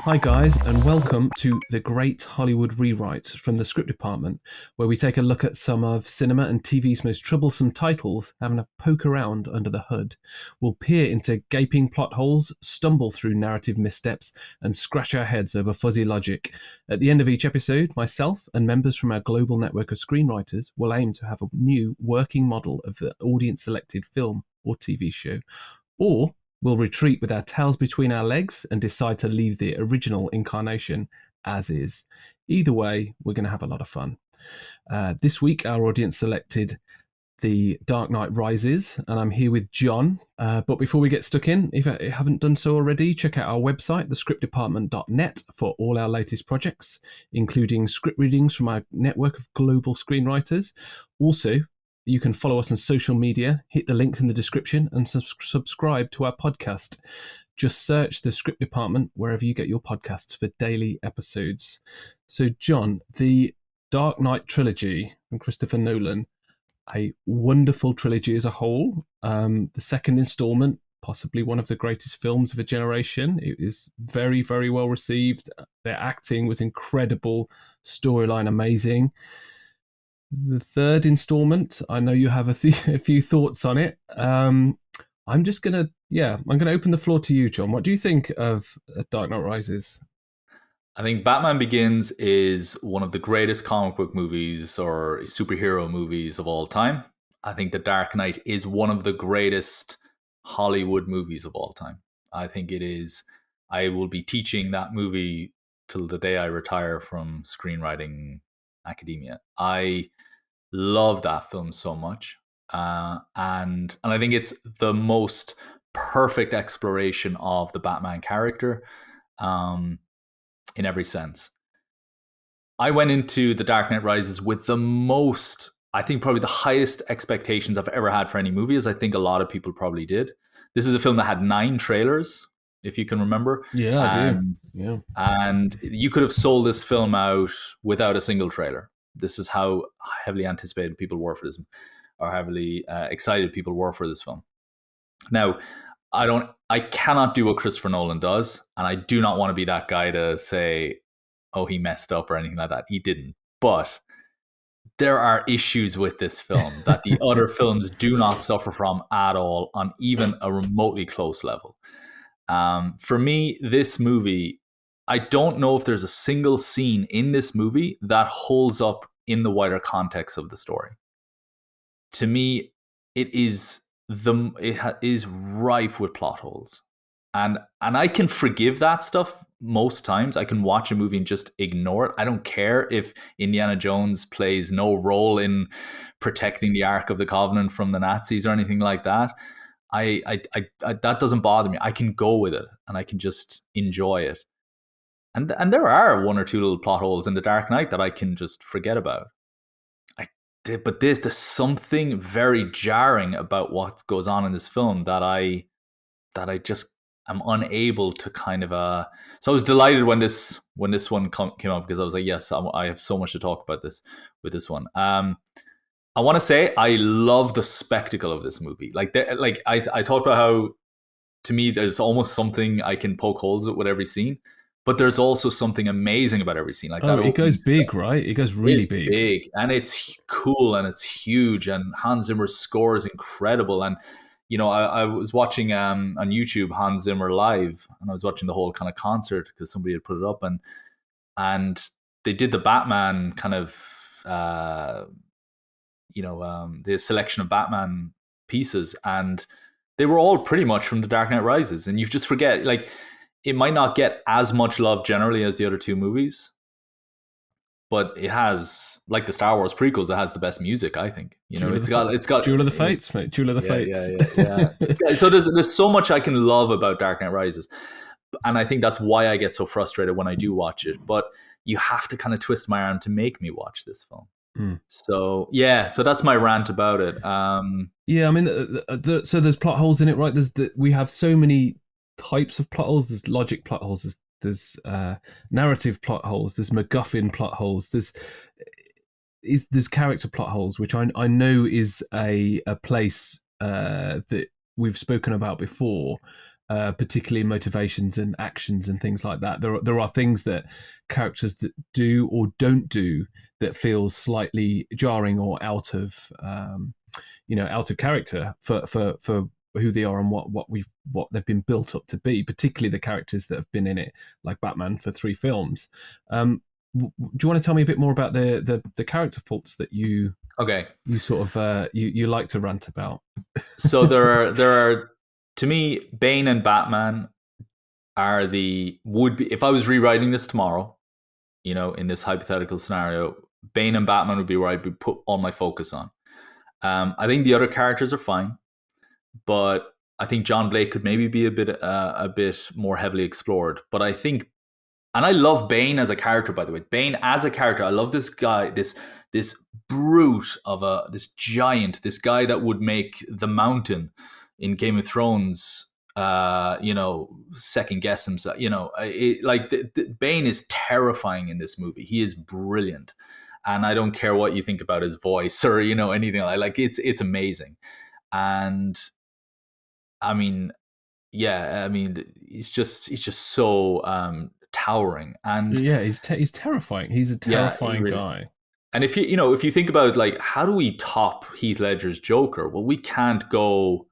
Hi guys, and welcome to The Great Hollywood Rewrite from the Script Department, where we take a look at some of cinema and TV's most troublesome titles, having a poke around under the hood. We'll peer into gaping plot holes, stumble through narrative missteps, and scratch our heads over fuzzy logic. At the end of each episode, myself and members from our global network of screenwriters will aim to have a new working model of the audience-selected film or TV show. Or we'll retreat with our tails between our legs and decide to leave the original incarnation as is. Either way, we're going to have a lot of fun. This week, our audience selected The Dark Knight Rises, and I'm here with John. But before we get stuck in, if you haven't done so already, check out our website, thescriptdepartment.net, for all our latest projects, including script readings from our network of global screenwriters. Also, you can follow us on social media, hit the links in the description, and subscribe to our podcast. Just search The Script Department wherever you get your podcasts for daily episodes. So, John, the Dark Knight trilogy from Christopher Nolan, a wonderful trilogy as a whole. The second installment, possibly one of the greatest films of a generation. It is very, very well received. Their acting was incredible, storyline amazing. The third installment, I know you have a few thoughts on it. I'm going to open the floor to you, John. What do you think of Dark Knight Rises? I think Batman Begins is one of the greatest comic book movies or superhero movies of all time. I think The Dark Knight is one of the greatest Hollywood movies of all time. I think it is. I will be teaching that movie till the day I retire from screenwriting academia. I love that film so much, and I think it's the most perfect exploration of the Batman character, in every sense. I went into The Dark Knight Rises with I think probably the highest expectations I've ever had for any movie, as I think a lot of people probably did. This is a film that had 9 trailers, if you can remember. Yeah, I do. Yeah. And you could have sold this film out without a single trailer. This is how heavily anticipated people were for this, or heavily excited people were for this film. Now, I cannot do what Christopher Nolan does, and I do not want to be that guy to say, oh, he messed up or anything like that. He didn't. But there are issues with this film that the other films do not suffer from at all on even a remotely close level. For me, this movie, I don't know if there's a single scene in this movie that holds up in the wider context of the story. To me, it is rife with plot holes. And I can forgive that stuff most times. I can watch a movie and just ignore it. I don't care if Indiana Jones plays no role in protecting the Ark of the Covenant from the Nazis or anything like that. I that doesn't bother me. I can go with it and I can just enjoy it. And there are 1 or 2 little plot holes in The Dark Knight that I can just forget about. But there's something very jarring about what goes on in this film that I just am unable to kind of. So I was delighted when this one came out, because I was like, yes, I have so much to talk about with this one. I want to say I love the spectacle of this movie. Like I talked about how, to me, there's almost something I can poke holes with every scene. But there's also something amazing about every scene. Like that. It goes big, right? It goes really big. And it's cool and it's huge. And Hans Zimmer's score is incredible. And, you know, I was watching on YouTube Hans Zimmer live, and I was watching the whole kind of concert because somebody had put it up, and they did the Batman kind of, the selection of Batman pieces, and they were all pretty much from The Dark Knight Rises. And you just forget, like, it might not get as much love generally as the other 2 movies, but it has, like the Star Wars prequels, it has the best music, I think. You know, it's got Duel of the Fates, mate. Duel of the Fates. Yeah. So there's so much I can love about Dark Knight Rises, and I think that's why I get so frustrated when I do watch it. But you have to kind of twist my arm to make me watch this film. So that's my rant about it. I mean, so there's plot holes in it, right? We have so many types of plot holes. There's logic plot holes. There's narrative plot holes. There's MacGuffin plot holes. there's character plot holes, which I know is a place that we've spoken about before, particularly motivations and actions and things like that. There are things that characters that do or don't do that feels slightly jarring or out of out of character for who they are and what they've been built up to be, particularly the characters that have been in it, like Batman for 3 films. Do you want to tell me a bit more about the character faults that you Okay. sort of you like to rant about? So there are to me, Bane and Batman would be, if I was rewriting this tomorrow, in this hypothetical scenario, Bane and Batman would be where I'd be put all my focus on. I think the other characters are fine, but I think John Blake could maybe be a bit more heavily explored. But I think, and I love Bane as a character, by the way. Bane as a character, I love this guy, this brute of this giant, this guy that would make the Mountain in Game of Thrones, second guess himself. Bane is terrifying in this movie. He is brilliant, and I don't care what you think about his voice or anything like it's amazing. And I mean, he's just so towering, and Yeah, he's terrifying. He's a terrifying really. guy. And if you think about like, how do we top Heath Ledger's Joker? Well, we can't go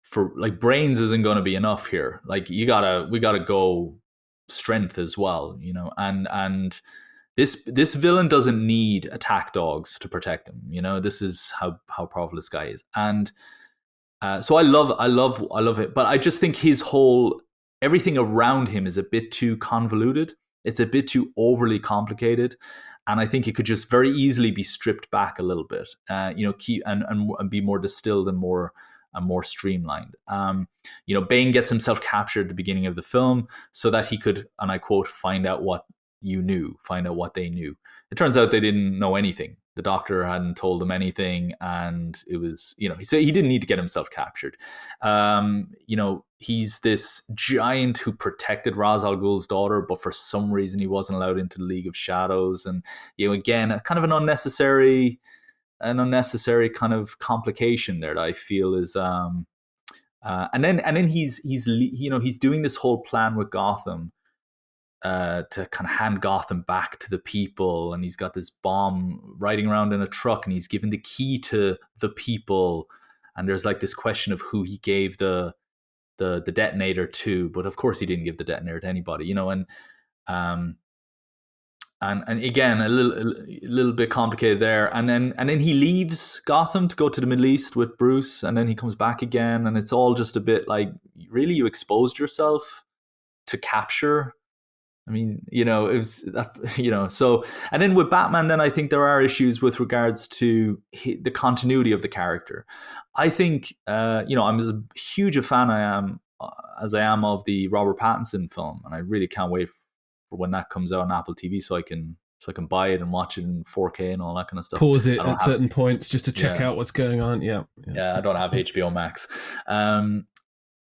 for, like, brains isn't going to be enough here. Like, we gotta go strength as well, and this villain doesn't need attack dogs to protect him. This is how powerful this guy is. And so I love it, but I just think everything around him is a bit too convoluted. It's a bit too overly complicated, and I think it could just very easily be stripped back a little bit. Keep and be more distilled and more streamlined. Bane gets himself captured at the beginning of the film so that he could, and I quote, find out what they knew. It turns out they didn't know anything. The doctor hadn't told them anything, and it was, so he didn't need to get himself captured. He's this giant who protected Ra's al Ghul's daughter, but for some reason he wasn't allowed into the League of Shadows, and again, a kind of an unnecessary kind of complication there that I feel is, and then he's doing this whole plan with Gotham, to kind of hand Gotham back to the people, and he's got this bomb riding around in a truck, and he's given the key to the people, and there's like this question of who he gave the detonator to, but of course he didn't give the detonator to anybody, and again a little bit complicated there, and then he leaves Gotham to go to the Middle East with Bruce, and then he comes back again, and it's all just a bit like, really, you exposed yourself to capture. I mean, it was, so, and then with Batman, then I think there are issues with regards to the continuity of the character. I think, I'm as huge a fan as I am of the Robert Pattinson film, and I really can't wait for when that comes out on Apple TV so I can buy it and watch it in 4K and all that kind of stuff. Pause it at certain points just to check out what's going on. Yeah, I don't have HBO Max.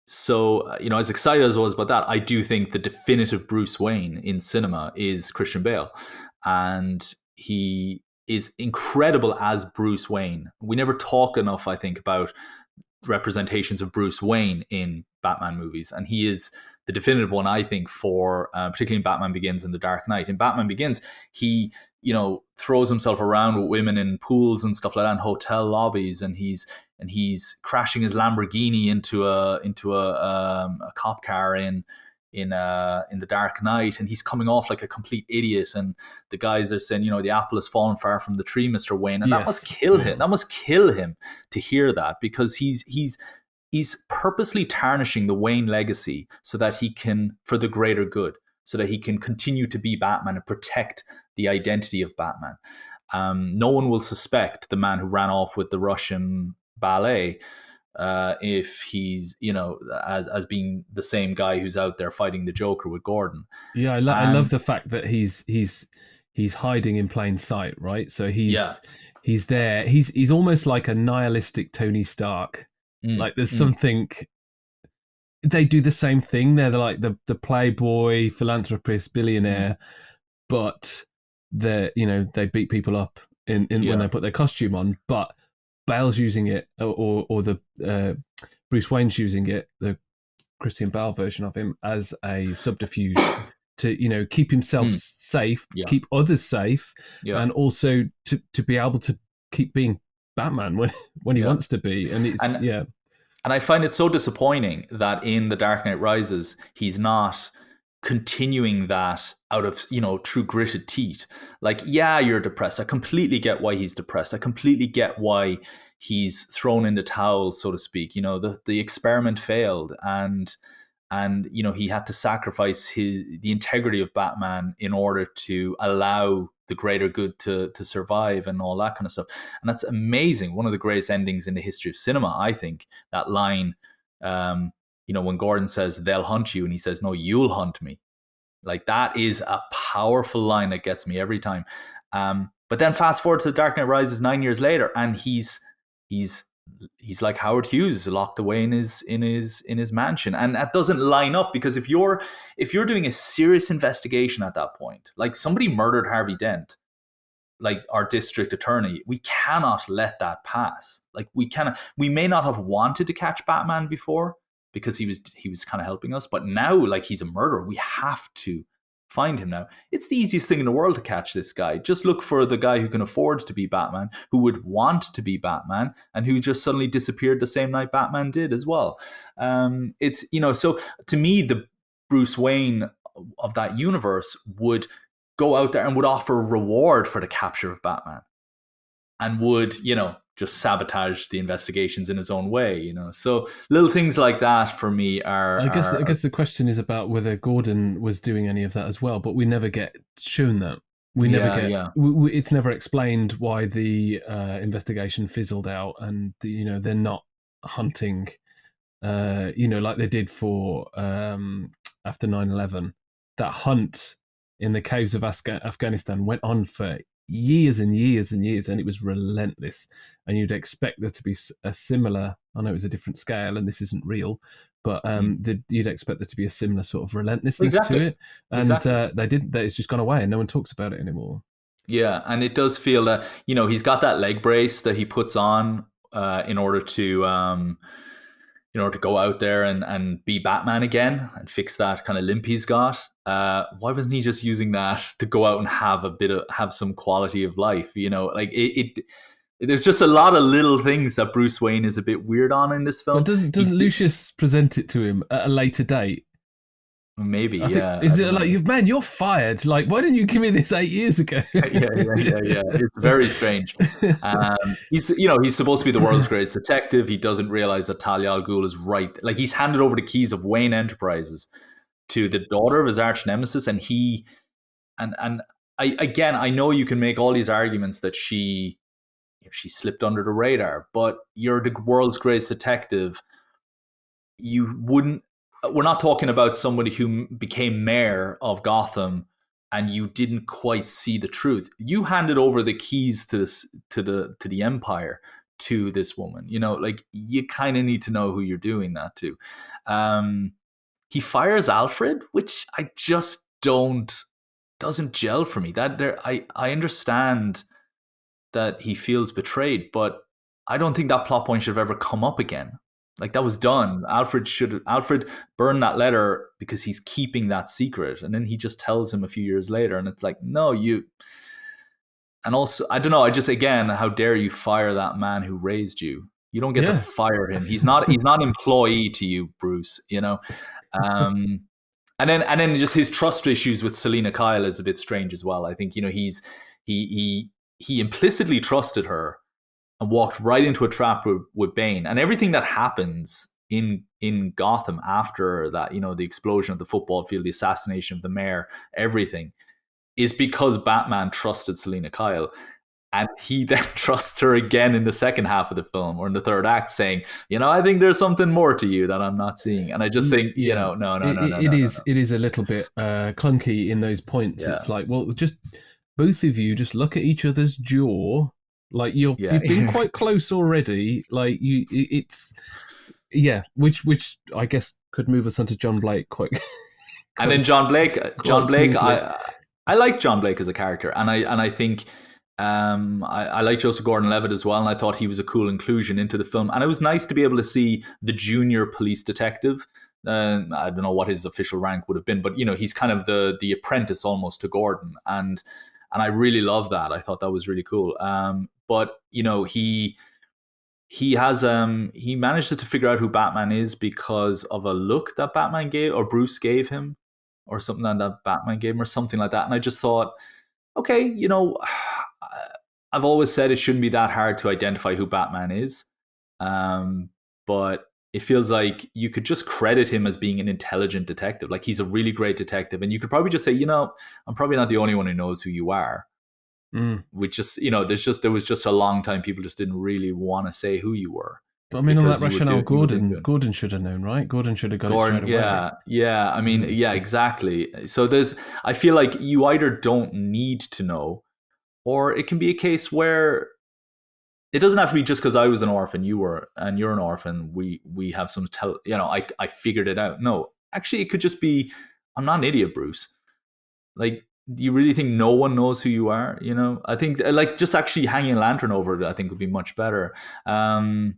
So, as excited as I was about that, I do think the definitive Bruce Wayne in cinema is Christian Bale. And he is incredible as Bruce Wayne. We never talk enough, I think, about representations of Bruce Wayne in Batman movies. And he is the definitive one, I think, for particularly in Batman Begins and The Dark Knight. In Batman Begins, he throws himself around with women in pools and stuff like that in hotel lobbies, and he's crashing his Lamborghini into a cop car in The Dark Knight, and he's coming off like a complete idiot, and the guys are saying, the apple has fallen far from the tree, Mr. Wayne, and that must kill him. That must kill him to hear that, because he's purposely tarnishing the Wayne legacy so that he can, for the greater good, so that he can continue to be Batman and protect the identity of Batman. No one will suspect the man who ran off with the Russian ballet if he's, as being the same guy who's out there fighting the Joker with Gordon. Yeah, I love the fact that he's hiding in plain sight, right? So he's there. He's almost like a nihilistic Tony Stark. Like there's something. They do the same thing. They're like the playboy, philanthropist, billionaire, but they beat people up in when they put their costume on, but Bale's using it, or the Bruce Wayne's using it, the Christian Bale version of him, as a subterfuge to keep himself safe, keep others safe, and also to be able to keep being Batman when he wants to be. And it's And I find it so disappointing that in The Dark Knight Rises, he's not continuing that out of, true gritted teeth. Like, yeah, you're depressed. I completely get why he's depressed. I completely get why he's thrown in the towel, so to speak. The experiment failed, and he had to sacrifice the integrity of Batman in order to allow the greater good to survive and all that kind of stuff. And that's amazing. One of the greatest endings in the history of cinema, I think. That line, when Gordon says, "They'll hunt you," and he says, "No, you'll hunt me." Like, that is a powerful line that gets me every time. But then fast forward to The Dark Knight Rises 9 years later, and he's like Howard Hughes, locked away in his mansion. And that doesn't line up, because if you're doing a serious investigation at that point, like somebody murdered Harvey Dent, like our district attorney, we cannot let that pass. Like, we may not have wanted to catch Batman before because he was kind of helping us, but now, like, he's a murderer, we have to find him now. It's the easiest thing in the world to catch this guy. Just look for the guy who can afford to be Batman, who would want to be Batman, and who just suddenly disappeared the same night Batman did as well. It's, so to me, the Bruce Wayne of that universe would go out there and would offer a reward for the capture of Batman, and would, just sabotage the investigations in his own way, So little things like that for me are... I guess the question is about whether Gordon was doing any of that as well, but we never get shown that. We never get... It's never explained why the investigation fizzled out, and, they're not hunting, like they did for after 9/11. That hunt in the caves of Afghanistan went on for years and years and years, and it was relentless. And you'd expect there to be a similar, I know it was a different scale and this isn't real, but you'd expect there to be a similar sort of relentlessness to it. And they didn't. It's just gone away and no one talks about it anymore. Yeah, and it does feel that, he's got that leg brace that he puts on in order to go out there and be Batman again and fix that kind of limp he's got. Why wasn't he just using that to go out and have some quality of life? There's just a lot of little things that Bruce Wayne is a bit weird on in this film. But doesn't Lucius present it to him at a later date? Maybe, Is it like, man, you're fired? Like, why didn't you give me this 8 years ago? Yeah. It's very strange. He's supposed to be the world's greatest detective. He doesn't realize that Talia al Ghul is right. Like, he's handed over the keys of Wayne Enterprises to the daughter of his arch nemesis, and I know you can make all these arguments that she slipped under the radar, but you're the world's greatest detective. We're not talking about somebody who became mayor of Gotham and you didn't quite see the truth. You handed over the keys to the empire to this woman. Like, you kind of need to know who you're doing that to. He fires Alfred, which I just doesn't gel for me. I understand that he feels betrayed, but I don't think that plot point should have ever come up again. Like, that was done. Alfred burned that letter because he's keeping that secret. And then he just tells him a few years later, and it's like, no, you... And also, I don't know, again, how dare you fire that man who raised you? You don't get to fire him. He's not employee to you, Bruce, And then just his trust issues with Selina Kyle is a bit strange as well. I think, he implicitly trusted her and walked right into a trap with Bane. And everything that happens in Gotham after that, the explosion of the football field, the assassination of the mayor, everything is because Batman trusted Selina Kyle. And he then trusts her again in the second half of the film, or in the third act, saying, I think there's something more to you that I'm not seeing. And I just think, no. It is a little bit clunky in those points. Yeah. It's like, well, just both of you just look at each other's jaw. Like, you've been quite close already. Like, which I guess could move us onto John Blake quite. And then John Blake, I like John Blake as a character, and I think I like Joseph Gordon-Levitt as well, and I thought he was a cool inclusion into the film. And it was nice to be able to see the junior police detective. I don't know what his official rank would have been, but he's kind of the apprentice almost to Gordon, and I really love that. I thought that was really cool. But he manages to figure out who Batman is because of a look that Batman gave or Bruce gave him, or something that Batman gave him, or something like that. And I just thought, okay, I've always said it shouldn't be that hard to identify who Batman is, but it feels like you could just credit him as being an intelligent detective. Like, he's a really great detective, and you could probably just say, I'm probably not the only one who knows who you are. Which just, there was just a long time people just didn't really want to say who you were. But I mean, on that rationale, Gordon should have known, right? Gordon should have got it straight away. Yeah. I mean, exactly. So I feel like you either don't need to know, or it can be a case where it doesn't have to be just because I was an orphan, you're an orphan. We have some, I figured it out. No, actually, it could just be, I'm not an idiot, Bruce. Like, do you really think no one knows who you are? I think like just actually hanging a lantern over it, I think would be much better. And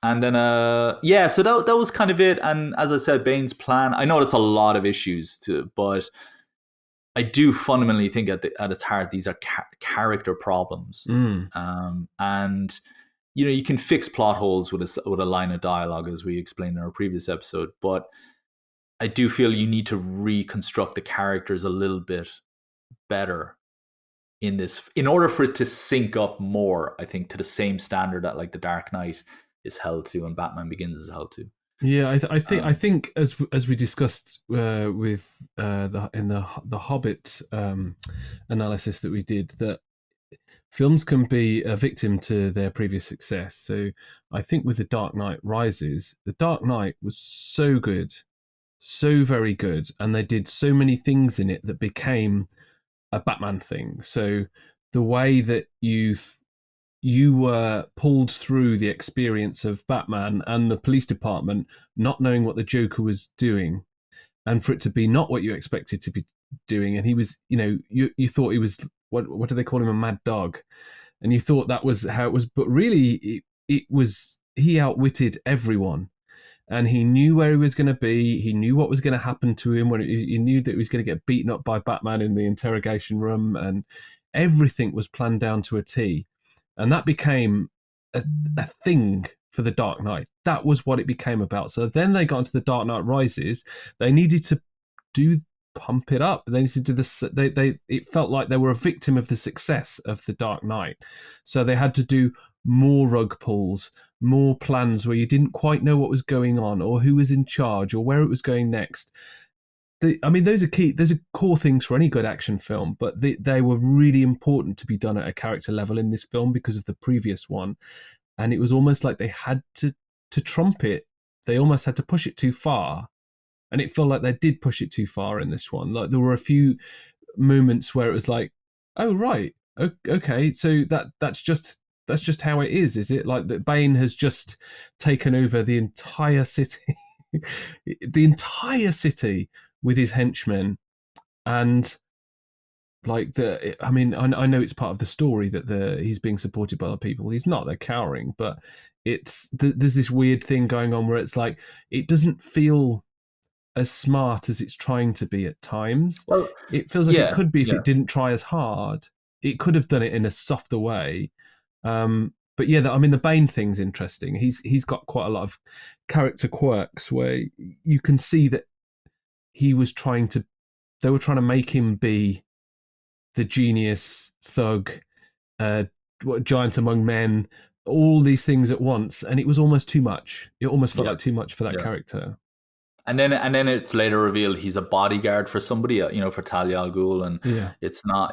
then, so that was kind of it. And as I said, Bane's plan, I know it's a lot of issues but I do fundamentally think at its heart, these are character problems. And, you can fix plot holes with a line of dialogue, as we explained in our previous episode. But I do feel you need to reconstruct the characters a little bit better in this, in order for it to sync up more, I think, to the same standard that like The Dark Knight is held to and Batman Begins is held to. Yeah, I think as we discussed with the Hobbit analysis that we did, that films can be a victim to their previous success. So I think with The Dark Knight Rises, The Dark Knight was so good, so very good, and they did so many things in it that became a Batman thing. So the way that you were pulled through the experience of Batman and the police department, not knowing what the Joker was doing, and for it to be not what you expected to be doing, and he was, you thought he was, what do they call him, a mad dog, and you thought that was how it was, but really it was, he outwitted everyone. And he knew where he was going to be. He knew what was going to happen to him when he knew that he was going to get beaten up by Batman in the interrogation room, and everything was planned down to a T. And that became a thing for The Dark Knight. That was what it became about. So then they got into The Dark Knight Rises. They needed to pump it up. They needed to do this. It felt like they were a victim of the success of The Dark Knight. So they had to do more rug pulls, more plans where you didn't quite know what was going on or who was in charge or where it was going next. Those are key. Those are core things for any good action film, but they were really important to be done at a character level in this film because of the previous one. And it was almost like they had to trump it. They almost had to push it too far. And it felt like they did push it too far in this one. Like, there were a few moments where it was like, oh, right, okay, so that's just how it is it? Like, that Bane has just taken over the entire city, with his henchmen, and like I know it's part of the story that he's being supported by other people. He's not. They're cowering, but there's this weird thing going on where it's like it doesn't feel as smart as it's trying to be at times. Well, it feels like it could be if it didn't try as hard. It could have done it in a softer way. But yeah, the Bane thing's interesting. He's got quite a lot of character quirks where you can see that they were trying to make him be the genius thug, giant among men, all these things at once, and it was almost too much. It almost felt like too much for that character. And then it's later revealed he's a bodyguard for somebody, for Talia al Ghul, and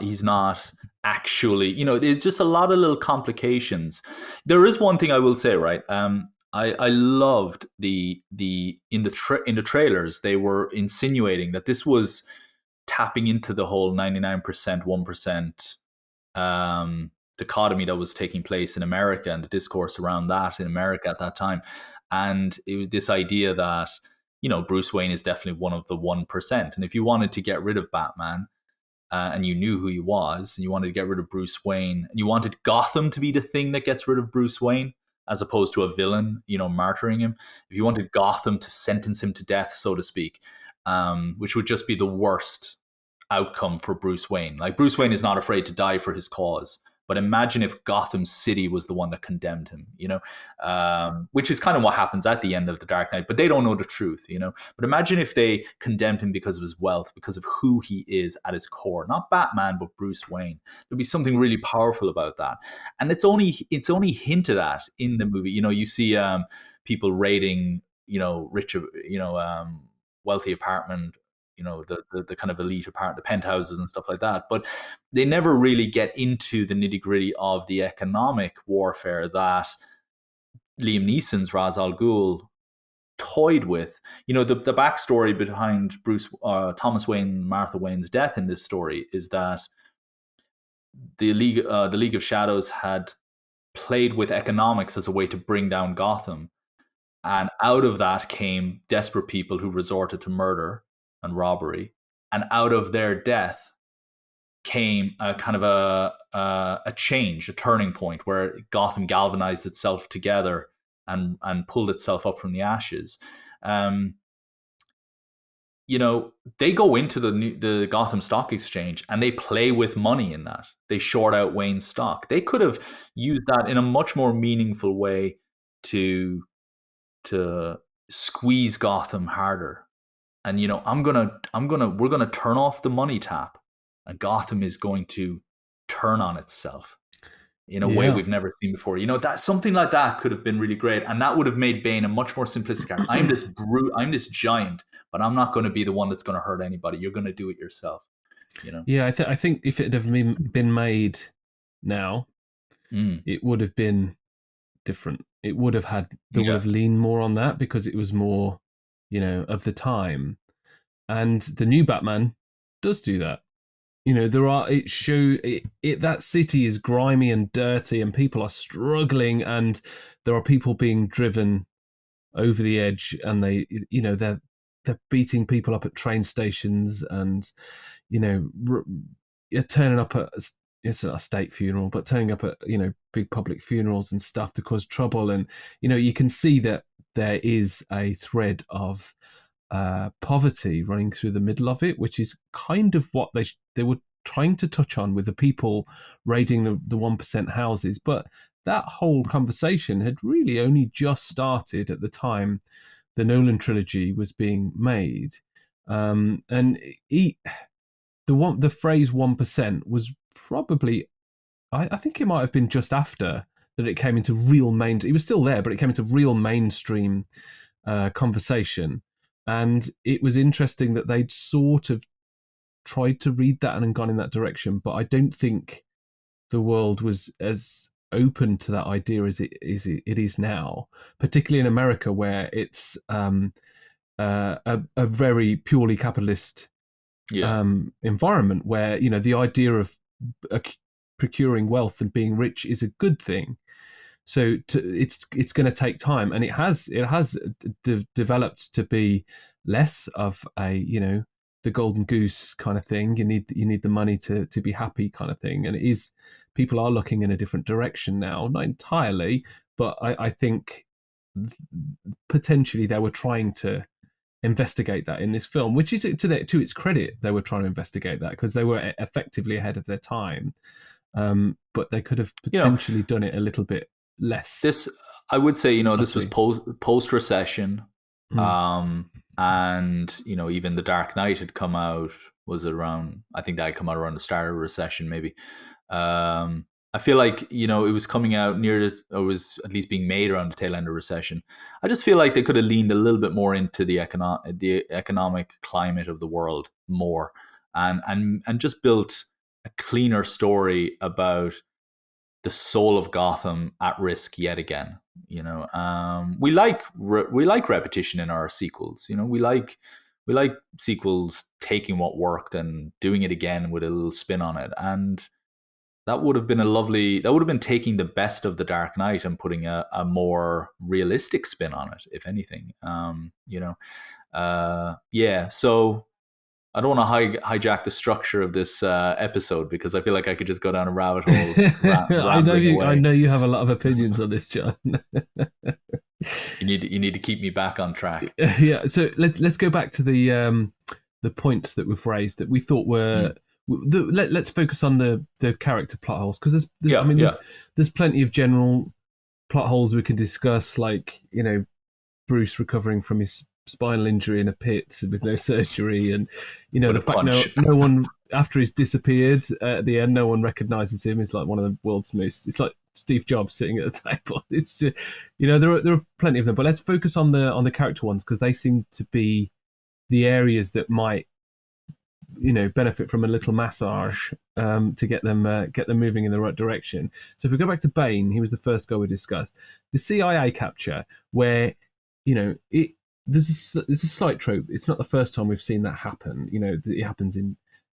he's not actually, it's just a lot of little complications. There is one thing I will say, right? I loved in the trailers they were insinuating that this was tapping into the whole 99% 1% dichotomy that was taking place in America and the discourse around that in America at that time, and it was this idea that Bruce Wayne is definitely one of the 1%. And if you wanted to get rid of Batman, and you knew who he was, and you wanted to get rid of Bruce Wayne, and you wanted Gotham to be the thing that gets rid of Bruce Wayne, as opposed to a villain, martyring him. If you wanted Gotham to sentence him to death, so to speak, which would just be the worst outcome for Bruce Wayne. Like, Bruce Wayne is not afraid to die for his cause. But imagine if Gotham City was the one that condemned him, which is kind of what happens at the end of The Dark Knight. But they don't know the truth, But imagine if they condemned him because of his wealth, because of who he is at his core. Not Batman, but Bruce Wayne. There'd be something really powerful about that. And it's only hinted at in the movie. You see people raiding, rich, wealthy apartment, the kind of elite apartment, the penthouses and stuff like that. But they never really get into the nitty gritty of the economic warfare that Liam Neeson's Ra's al Ghul toyed with. The backstory behind Thomas Wayne, Martha Wayne's death in this story is that the League of Shadows had played with economics as a way to bring down Gotham. And out of that came desperate people who resorted to murder and robbery, and out of their death came a kind of a change, a turning point where Gotham galvanized itself together and pulled itself up from the ashes. They go into the Gotham Stock Exchange and they play with money in that. They short out Wayne's stock. They could have used that in a much more meaningful way to squeeze Gotham harder. And we're gonna turn off the money tap, and Gotham is going to turn on itself in a way we've never seen before. That something like that could have been really great, and that would have made Bane a much more simplistic character. I'm this brute, I'm this giant, but I'm not going to be the one that's going to hurt anybody. You're going to do it yourself. Yeah, I think if it had been made now, it would have been different. It would have would have leaned more on that because it was more, of the time. And the new Batman does do that. That city is grimy and dirty and people are struggling and there are people being driven over the edge and they're beating people up at train stations and, turning up at, it's not a state funeral, but turning up at, big public funerals and stuff to cause trouble. And, you can see that there is a thread of poverty running through the middle of it, which is kind of what they were trying to touch on with the people raiding the 1% houses. But that whole conversation had really only just started at the time the Nolan trilogy was being made. And the phrase 1% was probably, I think it might have been just after that it came into it was still there, but it came into real mainstream conversation. And it was interesting that they'd sort of tried to read that and gone in that direction, but I don't think the world was as open to that idea as it is now, particularly in America, where it's a very purely capitalist environment, where the idea of procuring wealth and being rich is a good thing. So it's going to take time, and it has developed to be less of a the golden goose kind of thing. You need the money to be happy kind of thing, and it is, people are looking in a different direction now, not entirely, but I think potentially they were trying to investigate that in this film, which is to its credit, they were trying to investigate that because they were effectively ahead of their time, but they could have potentially done it a little bit less. This, I would say, this was post recession, and even The Dark Knight had come out. Was it around? I think that had come out around the start of a recession, maybe. I feel like it was coming out or was at least being made around the tail end of recession. I just feel like they could have leaned a little bit more into the economic climate of the world more, and just built a cleaner story about the soul of Gotham at risk yet again. We like repetition in our sequels. We like sequels taking what worked and doing it again with a little spin on it. And that would have been taking the best of The Dark Knight and putting a more realistic spin on it, if anything. So I don't want to hijack the structure of this episode because I feel like I could just go down a rabbit hole, rambling I away. know you have a lot of opinions on this, John. You need to keep me back on track. Yeah. So let's go back to the points that we've raised that we thought were. Let's focus on the character plot holes, because there's plenty of general plot holes we can discuss, like, Bruce recovering from his spinal injury in a pit with no surgery, and With the a fact punch. no one, after he's disappeared at the end, no one recognizes him. He's like one of the world's most. It's like Steve Jobs sitting at the table. It's just, there are plenty of them, but let's focus on the character ones, because they seem to be the areas that might benefit from a little massage to get them moving in the right direction. So if we go back to Bane, he was the first guy we discussed. The CIA capture, where there's a slight trope. It's not the first time we've seen that happen. It happens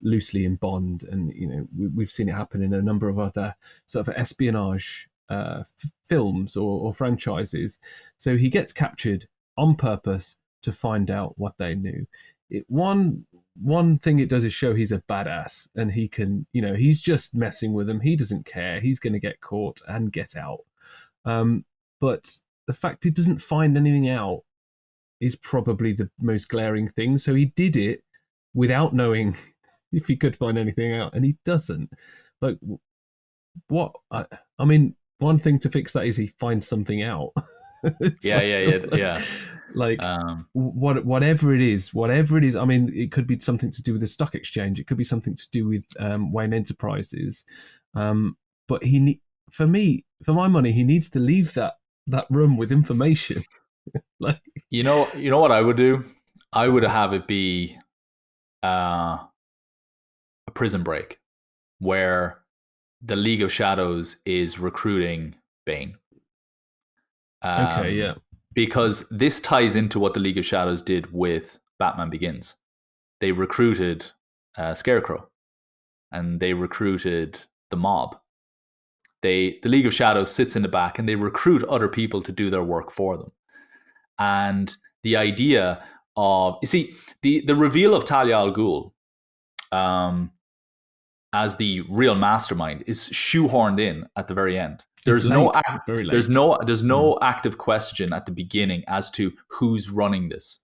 loosely in Bond, and we've seen it happen in a number of other sort of espionage films or franchises. So he gets captured on purpose to find out what they knew. One thing it does is show he's a badass, and he can, he's just messing with them. He doesn't care. He's going to get caught and get out. But the fact he doesn't find anything out is probably the most glaring thing. So he did it without knowing if he could find anything out, and he doesn't. Like, what? I mean, one thing to fix that is he finds something out. Yeah. Like, whatever it is. I mean, it could be something to do with the stock exchange. It could be something to do with Wayne Enterprises. But for my money, he needs to leave that room with information. Like, you know what I would do? I would have it be a Prison Break, where the League of Shadows is recruiting Bane. Okay, yeah. Because this ties into what the League of Shadows did with Batman Begins. They recruited Scarecrow, and they recruited the mob. The League of Shadows sits in the back, and they recruit other people to do their work for them. And the idea of, you see, the reveal of Talia al Ghul as the real mastermind is shoehorned in at the very end. There's no active question at the beginning as to who's running this.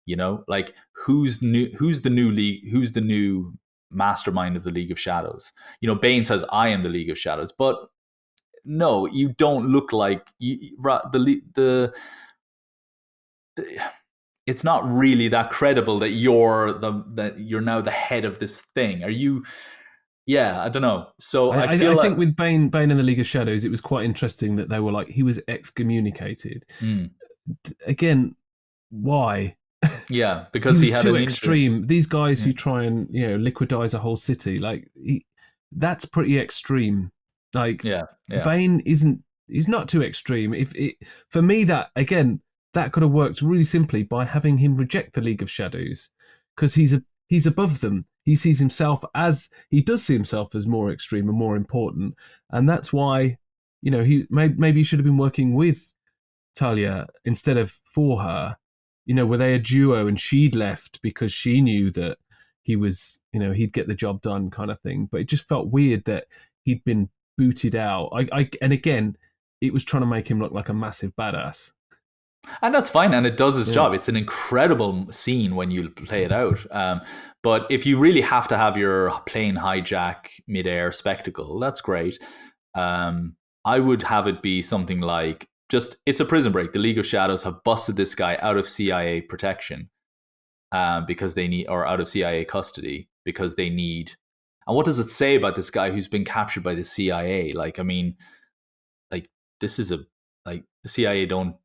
Like, who's the new mastermind of the League of Shadows. Bane says, I am the League of Shadows, but no, you don't look like it's not really that credible that you're now the head of this thing. Are you? Yeah, I don't know. So I think with Bane and the League of Shadows, it was quite interesting that they were like, he was excommunicated. Again, why? Yeah, because he was too extreme. These guys who try and liquidize a whole city, like, that's pretty extreme. Like, Bane he's not too extreme. For me, that could have worked really simply by having him reject the League of Shadows, because he's above them. He does see himself as more extreme and more important, and that's why he maybe he should have been working with Talia instead of for her. Were they a duo, and she'd left because she knew that he was, he'd get the job done, kind of thing. But it just felt weird that he'd been booted out. And again, it was trying to make him look like a massive badass. And that's fine, and it does its job. It's an incredible scene when you play it out. But if you really have to have your plane hijack midair spectacle, that's great. I would have it be something like, it's a prison break. The League of Shadows have busted this guy out of CIA protection because they need, or out of CIA custody because they need. And what does it say about this guy who's been captured by the CIA? Like, I mean, like, this is the CIA don't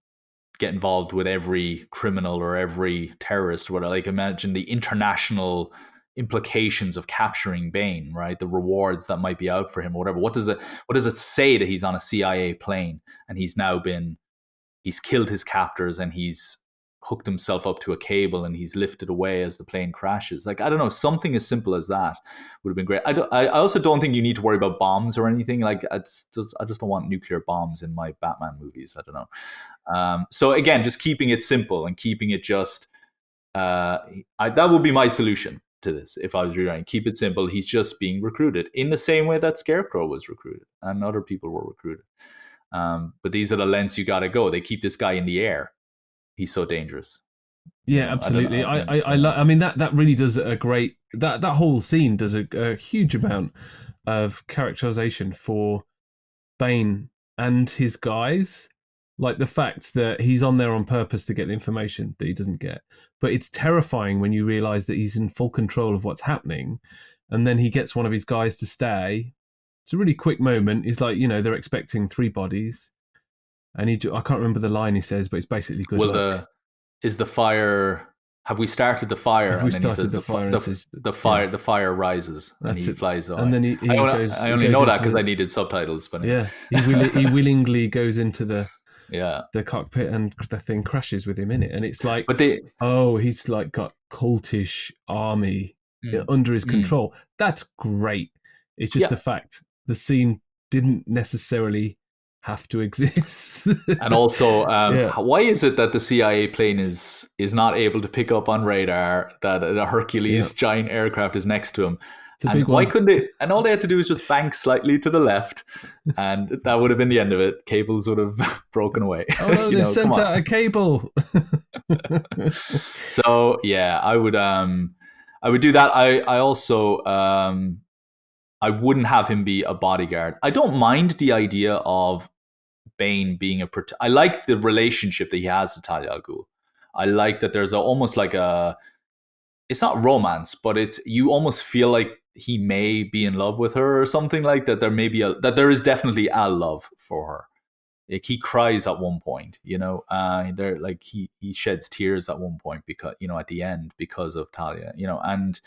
get involved with every criminal or every terrorist or whatever. Like, imagine the international implications of capturing Bane, right? The rewards that might be out for him or whatever. What does it say that he's on a CIA plane and he's killed his captors and he's hooked himself up to a cable and he's lifted away as the plane crashes? Like, I don't know, something as simple as that would have been great. I also don't think you need to worry about bombs or anything. Like, I just don't want nuclear bombs in my Batman movies. I don't know. So again, just keeping it simple and keeping it just that would be my solution to this if I was rewriting. Keep it simple. He's just being recruited in the same way that Scarecrow was recruited and other people were recruited. But these are the lengths you got to go. They keep this guy in the air. He's so dangerous. Yeah, absolutely. I mean that really does a great that whole scene does a huge amount of characterization for Bane and his guys. Like the fact that he's on there on purpose to get the information that he doesn't get. But it's terrifying when you realize that he's in full control of what's happening. And then he gets one of his guys to stay. It's a really quick moment. He's like, they're expecting 3 bodies. And I can't remember the line he says, but it's basically good luck. Is the fire... Have we started the fire? Have we started the fire? The fire rises and he flies away. And then he goes... I only know that because I needed subtitles. But yeah, he willingly goes into the cockpit and the thing crashes with him in it. And it's like, he's like got cultish army under his control. That's great. It's just the fact the scene didn't necessarily have to exist. And also, why is it that the CIA plane is not able to pick up on radar that a Hercules giant aircraft is next to him? And why couldn't they? And all they had to do was just bank slightly to the left, and that would have been the end of it. Cables would have broken away. Oh no, they sent out a cable. So yeah, I would do that. I also I wouldn't have him be a bodyguard. I don't mind the idea of Bane being I like the relationship that he has to Talia al Ghul. I like that there's almost like it's not romance, but you almost feel like he may be in love with her or something like that. There is definitely a love for her. Like he cries at one point, there like he sheds tears at one point because, at the end because of Talia, and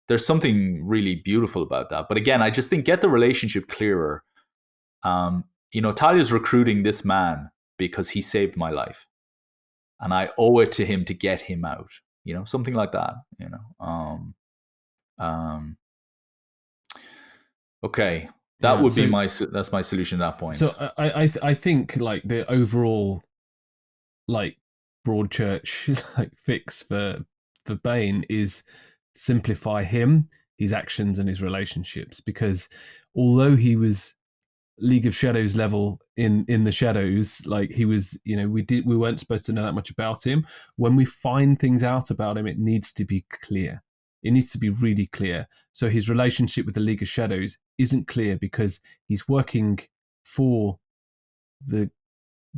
there's something really beautiful about that. But again, I just think get the relationship clearer. Talia's recruiting this man because he saved my life and I owe it to him to get him out, something like that, okay. That would be that's my solution at that point. So I think like the overall like broad church like fix for Bane is simplify him, his actions and his relationships, because although he was League of Shadows level in the shadows, like he was, we weren't supposed to know that much about him. When we find things out about him, it needs to be clear. It needs to be really clear. So his relationship with the League of Shadows isn't clear because he's working for the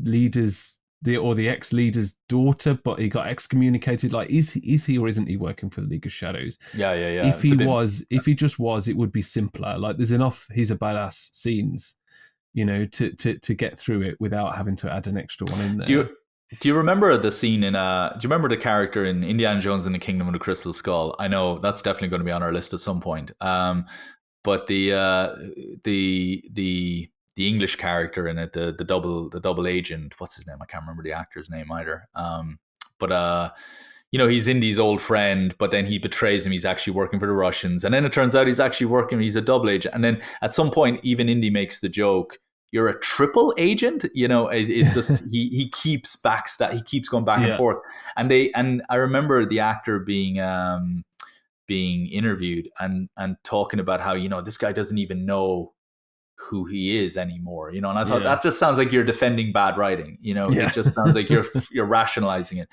leader's or the ex-leader's daughter, but he got excommunicated. Like, is he or isn't he working for the League of Shadows? Yeah. If he just was, it would be simpler. Like, there's enough he's a badass scenes, to get through it without having to add an extra one in there. Do you remember the scene do you remember the character in Indiana Jones and the Kingdom of the Crystal Skull? I know that's definitely going to be on our list at some point. But the English character in it, the double agent, what's his name? I can't remember the actor's name either. But he's Indy's old friend, but then he betrays him. He's actually working for the Russians. And then it turns out he's a double agent. And then at some point, even Indy makes the joke, you're a triple agent, it's just, he keeps he keeps going back and forth. And I remember the actor being interviewed and talking about how, this guy doesn't even know who he is anymore, and I thought that just sounds like you're defending bad writing, It just sounds like you're rationalizing it.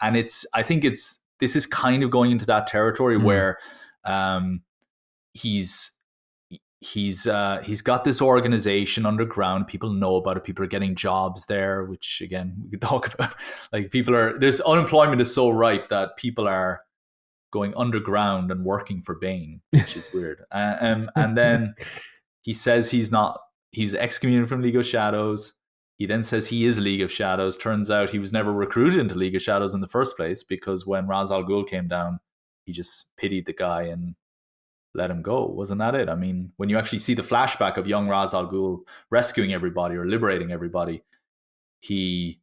And I think this is kind of going into that territory where he's got this organization underground. People know about it. People are getting jobs there, which again we could talk about. Like there's unemployment is so rife that people are going underground and working for Bane, which is weird. And then he says he's excommunicated from League of Shadows. He then says he is League of Shadows. Turns out he was never recruited into League of Shadows in the first place because when Ra's al Ghul came down, he just pitied the guy and let him go. Wasn't that it? I mean, when you actually see the flashback of young Ra's al Ghul rescuing everybody or liberating everybody, he's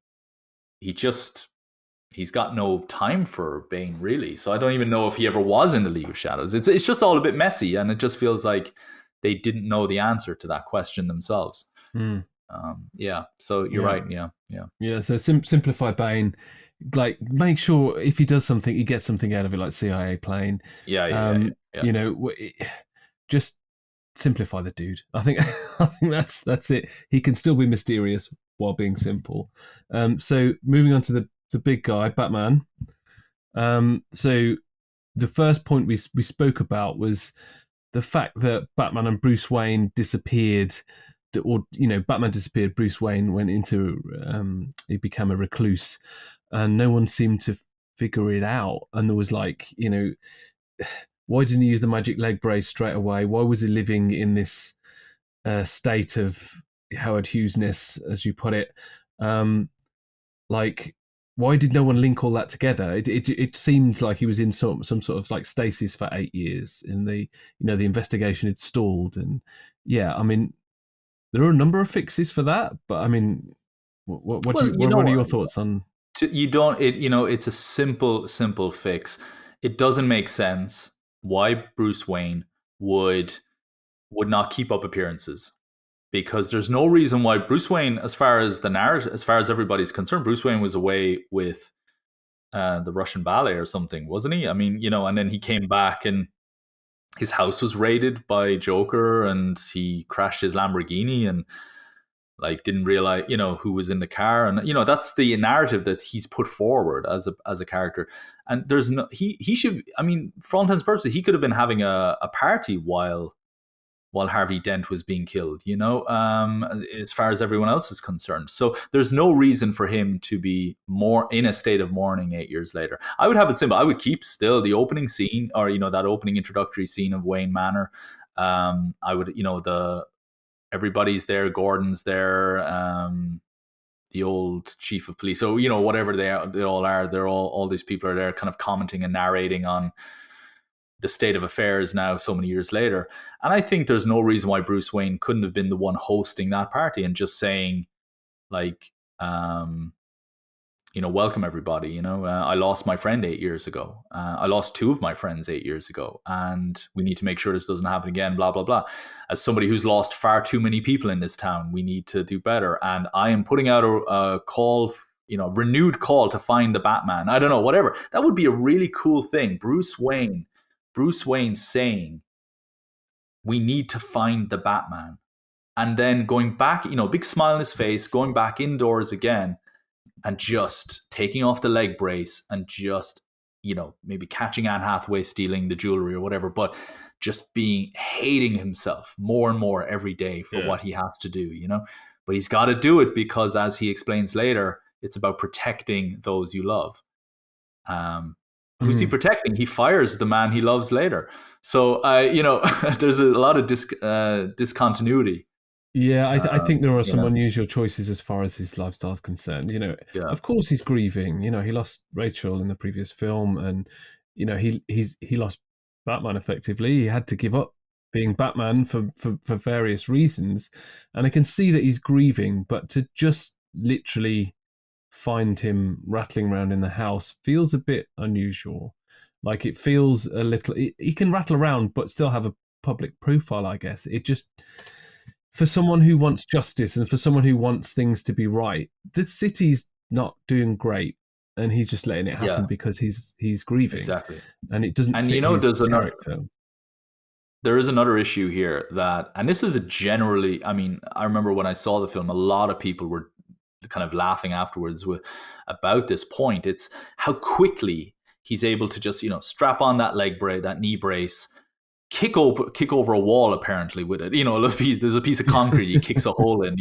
got no time for Bane, really. So I don't even know if he ever was in the League of Shadows. It's just all a bit messy, and it just feels like they didn't know the answer to that question themselves. So you're right. Yeah. So simplify Bane. like make sure if he does something, he gets something out of it, like CIA plane. Yeah, yeah, yeah, Um, yeah, you know, just simplify the dude. I think I think that's it. He can still be mysterious while being simple. So moving on to the big guy, Batman. So the first point we spoke about was the fact that Batman and Bruce Wayne disappeared, or Batman disappeared. Bruce Wayne went into he became a recluse, and no one seemed to figure it out. And there was like, why didn't he use the magic leg brace straight away? Why was he living in this state of Howard Hughesness, as you put it? Like, why did no one link all that together? It seemed like he was in some sort of like stasis for 8 years. In the investigation had stalled, and yeah, I mean, there are a number of fixes for that, but I mean, Well, what are your thoughts on? you don't it it's a simple fix. It doesn't make sense why Bruce Wayne would not keep up appearances, because there's no reason why Bruce Wayne, as far as the narrative, as far as everybody's concerned, Bruce Wayne was away with the Russian ballet or something, wasn't he? I mean, and then he came back and his house was raided by Joker, and he crashed his Lamborghini and like didn't realize who was in the car, and that's the narrative that he's put forward as a character. And there's no he should, I mean, for all intents and purposes, he could have been having a party while Harvey Dent was being killed, as far as everyone else is concerned. So there's no reason for him to be more in a state of mourning 8 years later. I would have it simple. I would keep still the opening scene, or that opening introductory scene of Wayne Manor. I would, everybody's there. Gordon's there. The old chief of police. So whatever they all are. They're all these people are there, kind of commenting and narrating on the state of affairs now so many years later. And I think there's no reason why Bruce Wayne couldn't have been the one hosting that party and just saying, like, welcome everybody. I lost my friend 8 years ago. I lost two of my friends 8 years ago, and we need to make sure this doesn't happen again, blah, blah, blah. As somebody who's lost far too many people in this town, we need to do better. And I am putting out a call, renewed call to find the Batman. I don't know, whatever. That would be a really cool thing. Bruce Wayne saying, we need to find the Batman. And then going back, big smile on his face, going back indoors again and just taking off the leg brace and just, maybe catching Anne Hathaway stealing the jewelry or whatever, but just hating himself more and more every day for what he has to do, But he's got to do it because, as he explains later, it's about protecting those you love. Who's he protecting? He fires the man he loves later. So, there's a lot of discontinuity. Yeah, I think there are some unusual choices as far as his lifestyle is concerned. Of course he's grieving. He lost Rachel in the previous film, and he lost Batman effectively. He had to give up being Batman for various reasons, and I can see that he's grieving. But to just literally find him rattling around in the house feels a bit unusual. Like, it feels a little. He can rattle around, but still have a public profile, I guess. It just, for someone who wants justice and for someone who wants things to be right, the city's not doing great, and he's just letting it happen because he's grieving. Exactly, and it doesn't fit his character. There is another issue here and this is generally. I mean, I remember when I saw the film, a lot of people were kind of laughing afterwards about this point. It's how quickly he's able to just strap on that that knee brace, kick over a wall apparently with it. There's a piece of concrete he kicks a hole in.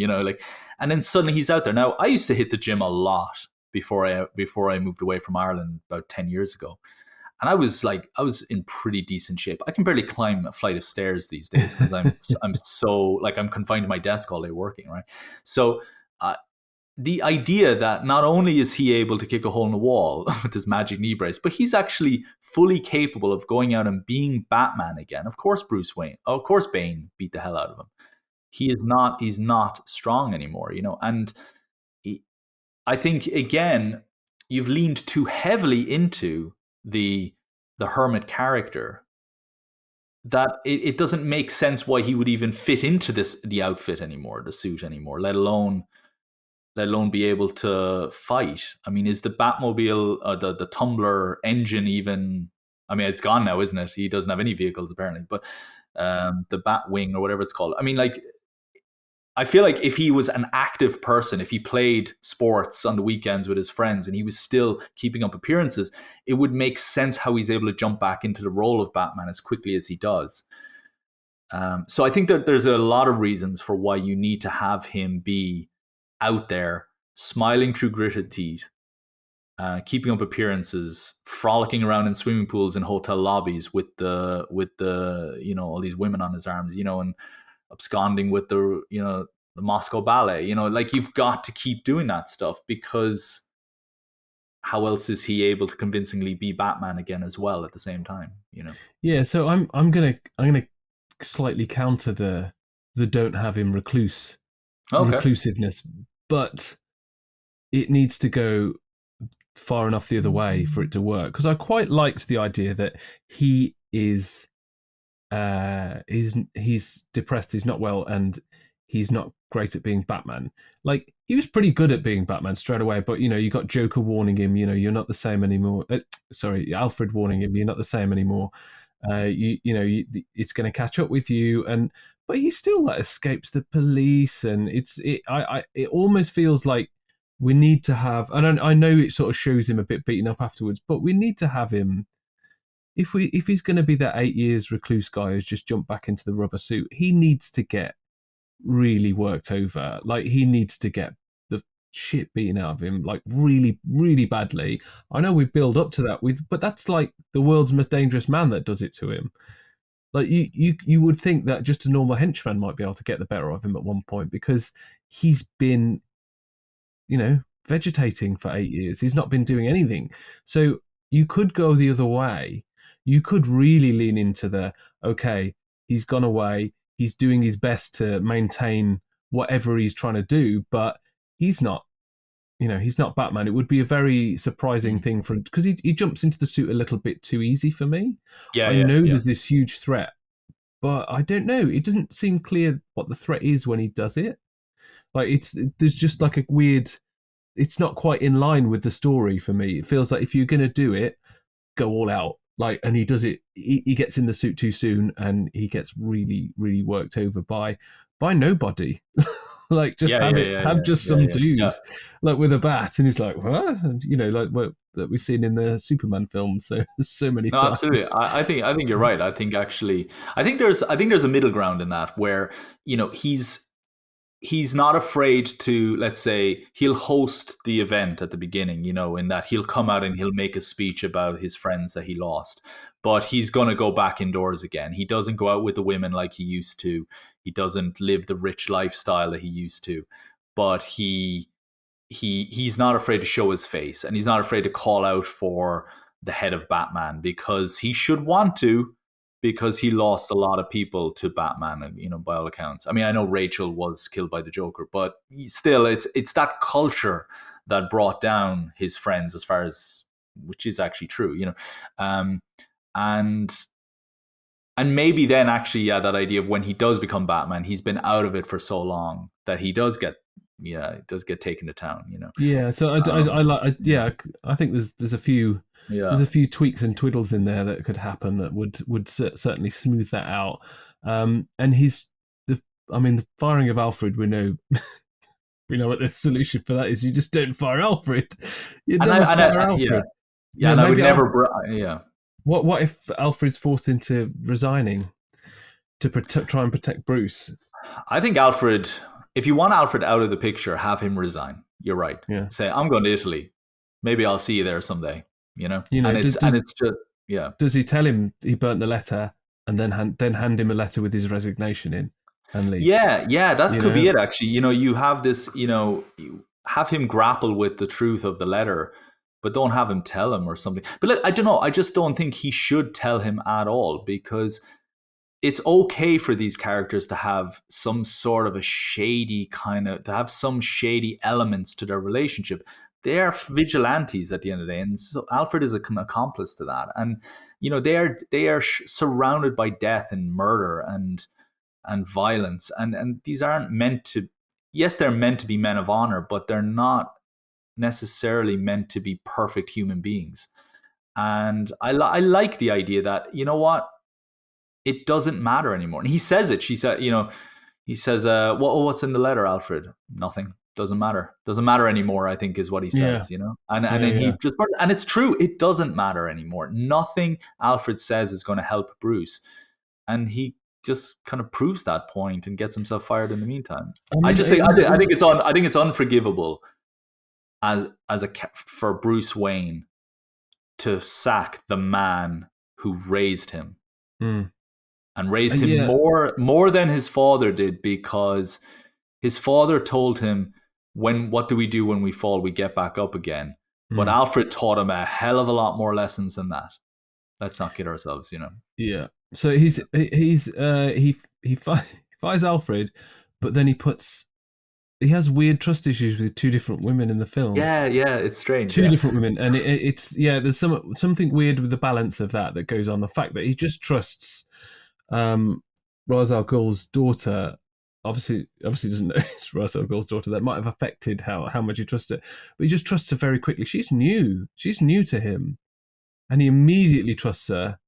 And then suddenly he's out there. Now, I used to hit the gym a lot before I moved away from Ireland about 10 years ago. And I was in pretty decent shape. I can barely climb a flight of stairs these days because I'm so I'm confined to my desk all day working, right? So the idea that not only is he able to kick a hole in the wall with his magic knee brace, but he's actually fully capable of going out and being Batman again. Of course, Bane beat the hell out of him. He's not strong anymore, and I think, again, you've leaned too heavily into the hermit character that it doesn't make sense why he would even fit into the outfit anymore, the suit anymore, let alone let alone be able to fight. I mean, is the Batmobile, the Tumbler engine even? I mean, it's gone now, isn't it? He doesn't have any vehicles apparently, but the Batwing or whatever it's called. I mean, like, I feel like if he was an active person, if he played sports on the weekends with his friends and he was still keeping up appearances, it would make sense how he's able to jump back into the role of Batman as quickly as he does. So I think that there's a lot of reasons for why you need to have him be out there, smiling through gritted teeth, keeping up appearances, frolicking around in swimming pools and hotel lobbies with the all these women on his arms, and absconding with the Moscow Ballet. Like, you've got to keep doing that stuff, because how else is he able to convincingly be Batman again as well at the same time? Yeah, so I'm gonna slightly counter the don't have him Okay. reclusiveness, but it needs to go far enough the other way for it to work. Because I quite liked the idea that he is he's depressed, he's not well, and he's not great at being Batman. Like, he was pretty good at being Batman straight away, but you got Joker warning him, you're not the same anymore. Sorry, Alfred warning him, you're not the same anymore. It's going to catch up with you, but he still escapes the police, and it almost feels like we need to have. And I know it sort of shows him a bit beaten up afterwards, but we need to have him. If he's going to be that 8 years recluse guy who's just jumped back into the rubber suit, he needs to get really worked over. Like, he needs to get the shit beaten out of him, like, really, really badly. I know we build up to that but that's like the world's most dangerous man that does it to him. Like, you would think that just a normal henchman might be able to get the better of him at one point, because he's been, vegetating for 8 years. He's not been doing anything. So you could go the other way. You could really lean into okay, he's gone away, he's doing his best to maintain whatever he's trying to do, but he's not, he's not Batman. It would be a very surprising Mm. thing because he jumps into the suit a little bit too easy for me. Yeah, I yeah, know yeah. there's this huge threat, but I don't know. It doesn't seem clear what the threat is when he does it. Like, there's just like a weird. It's not quite in line with the story for me. It feels like if you're gonna do it, go all out. Like, and he does it. He gets in the suit too soon, and he gets really, really worked over by nobody. Like, just Yeah, yeah, yeah, have yeah, just yeah, some yeah, yeah. dude, like, with a bat, and he's like, what? And, like what that we've seen in the Superman films so many No, absolutely. times. I think you're right. I think actually, I think there's a middle ground in that, where he's not afraid to, let's say, he'll host the event at the beginning, in that he'll come out and he'll make a speech about his friends that he lost, but he's going to go back indoors again. He doesn't go out with the women like he used to. He doesn't live the rich lifestyle that he used to, but he's not afraid to show his face, and he's not afraid to call out for the head of Batman, because he should want to, because he lost a lot of people to Batman, by all accounts. I mean, I know Rachel was killed by the Joker, but still, it's that culture that brought down his friends, as far as, which is actually true, um, and and maybe then, actually, yeah, that idea of when he does become Batman, he's been out of it for so long that he does get, yeah, it does get taken to town, Yeah, so I Um, like, I think there's a few yeah. tweaks and twiddles in there that could happen that would certainly smooth that out. And the firing of Alfred, we know what the solution for that is. You just don't fire Alfred. You And never fire yeah, Alfred. yeah, and I would Maybe never, yeah. what if Alfred's forced into resigning to try and protect Bruce? I think Alfred, if you want Alfred out of the picture, have him resign. You're right. Yeah, Say, I'm going to Italy. Maybe I'll see you there someday. And does it's just, yeah. does he tell him he burnt the letter and then hand him a letter with his resignation in and leave? Yeah, yeah, that You could be know, it. Actually, you have this, you have him grapple with the truth of the letter, but don't have him tell him or something. But look, I don't know. I just don't think he should tell him at all, because it's okay for these characters to have some sort of to have some shady elements to their relationship. They are vigilantes at the end of the day, and so Alfred is an accomplice to that. And they are surrounded by death and murder and violence, and these aren't meant to. yes, they're meant to be men of honor, but they're not necessarily meant to be perfect human beings. And I like the idea that, you know what, it doesn't matter anymore. And he says it. She said, he says, what's in the letter, Alfred? Nothing. Doesn't matter. Doesn't matter anymore, I think is what he Yeah, says, And yeah, then he yeah. just, and it's true. It doesn't matter anymore. Nothing Alfred says is going to help Bruce. And he just kind of proves that point and gets himself fired in the meantime. I I mean, just think, I think it's unforgivable for Bruce Wayne to sack the man who raised him mm, and raised him yeah, more than his father did, because his father told him, what do we do when we fall? We get back up again. But mm, Alfred taught him a hell of a lot more lessons than that. Let's not kid ourselves. yeah. So he fires Alfred, but then he has weird trust issues with two different women in the film. Yeah, yeah, it's strange. Two Yeah, different women, and it's there's something weird with the balance of that goes on. The fact that he just trusts Ra's al Ghul's daughter. Obviously doesn't know it's Ra's al Ghul's daughter. That might have affected how much he trusts it, but he just trusts her very quickly. She's new to him, and he immediately trusts her.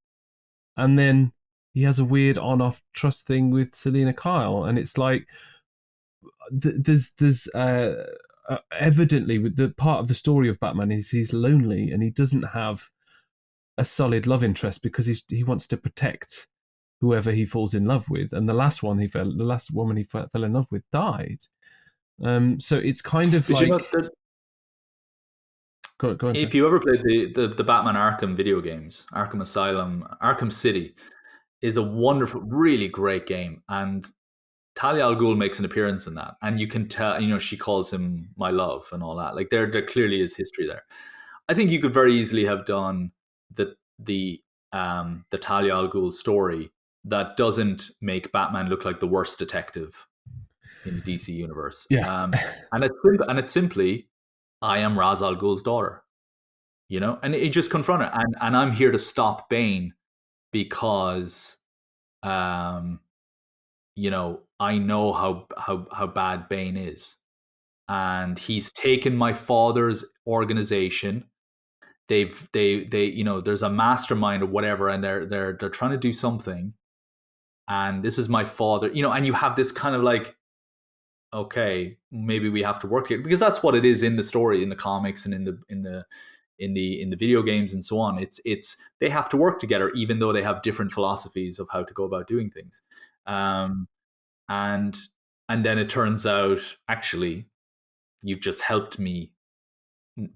And then he has a weird on-off trust thing with Selena Kyle, and it's like there's evidently, with the part of the story of Batman is he's lonely and he doesn't have a solid love interest because he wants to protect whoever he falls in love with, and the last woman he fell in love with died. So it's kind of but like go on, sir. if you ever played the Batman Arkham video games, Arkham Asylum, Arkham City is a wonderful, really great game, and Talia al Ghul makes an appearance in that, and you can tell, she calls him my love and all that. Like there clearly is history there. I think you could very easily have done the Talia al Ghul story that doesn't make Batman look like the worst detective in the DC universe. Yeah. And it's simply, I am Ra's al Ghul's daughter, and it just confront it, and I'm here to stop Bane because, I know how bad Bane is, and he's taken my father's organization. There's a mastermind or whatever, and they're trying to do something, and this is my father, and you have this kind of like, okay, maybe we have to work here, because that's what it is in the story, in the comics, and in the video games and so on. It's they have to work together, even though they have different philosophies of how to go about doing things. Um, and and then it turns out, actually, you've just helped me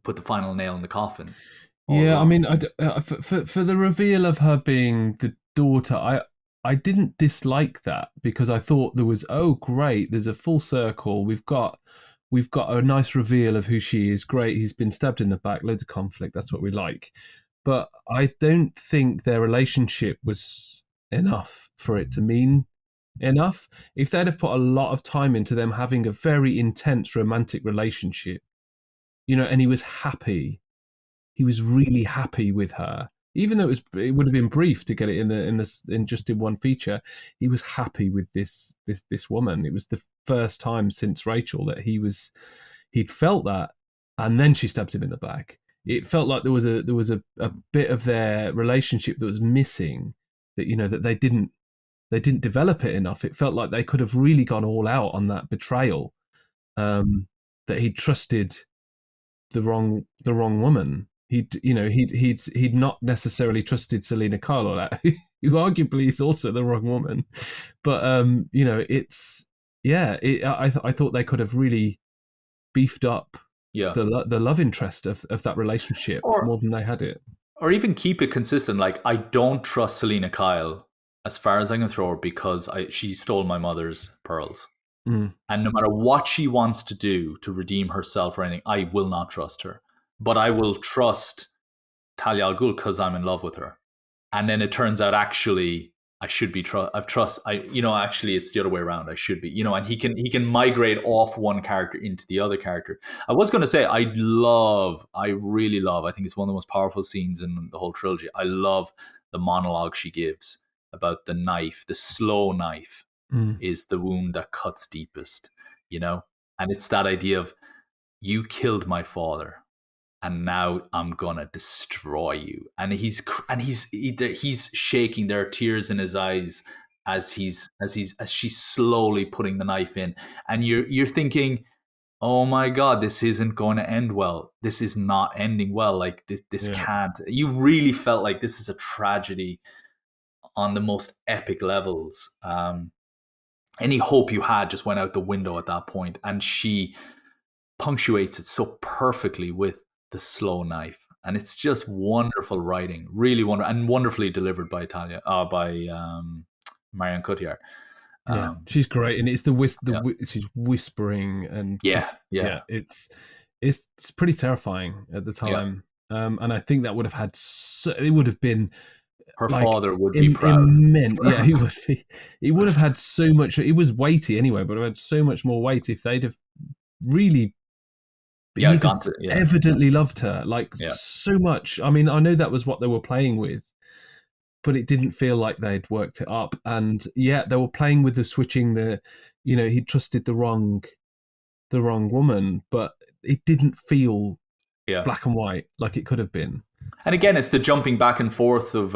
put the final nail in the coffin all Yeah, I along. mean, for the reveal of her being the daughter, I didn't dislike that because I thought there was, oh great, there's a full circle. We've got a nice reveal of who she is. Great, he's been stabbed in the back, loads of conflict. That's what we like. But I don't think their relationship was enough for it to mean enough. If they'd have put a lot of time into them having a very intense romantic relationship, and he was really happy with her, even though it would have been brief to get it in just in one feature. He was happy with this woman. It was the first time since Rachel that he'd felt that, and then she stabs him in the back. It felt like there was a bit of their relationship that was missing, that they didn't develop it enough. It felt like they could have really gone all out on that betrayal, that he trusted the wrong woman. He'd not necessarily trusted Selena Kyle, or that, who arguably is also the wrong woman. But it's I thought they could have really beefed up Yeah. the love interest of that relationship Or more than they had it. or even keep it consistent. Like, I don't trust Selena Kyle as far as I can throw her, because she stole my mother's pearls. Mm. And no matter what she wants to do to redeem herself or anything, I will not trust her. But I will trust Talia al Ghul because I'm in love with her. And then it turns out, actually, I should be actually it's the other way around. I should be, and he can migrate off one character into the other character. I was going to say, I really love, I think it's one of the most powerful scenes in the whole trilogy. I love the monologue she gives about the knife, the slow knife Mm. is the wound that cuts deepest, you know? And it's that idea of, you killed my father, and now I'm gonna destroy you. And he's shaking. There are tears in his eyes as she's slowly putting the knife in, and you're thinking, oh my god, this isn't going to end well. This is not ending well. Like this Yeah. can't. You really felt like this is a tragedy on the most epic levels. Any hope you had just went out the window at that point, and she punctuates it so perfectly with the slow knife, and it's just wonderful writing, really wonderful, and wonderfully delivered by Marion Cotillard. Yeah, Um, she's great, and it's the yeah, she's whispering and yeah, just yeah, it's pretty terrifying at the yeah. time. And I think that would have it would have been Her like father would be proud. immense. Yeah, he would have had so much. It was weighty anyway, but it had so much more weight if they'd have really. Yeah, He'd gone have to evidently loved her like yeah, so much. I mean, I know that was what they were playing with, but it didn't feel like they'd worked it up. And yeah, they were playing with the switching. He trusted the wrong woman, but it didn't feel yeah. black and white like it could have been. And again, it's the jumping back and forth of,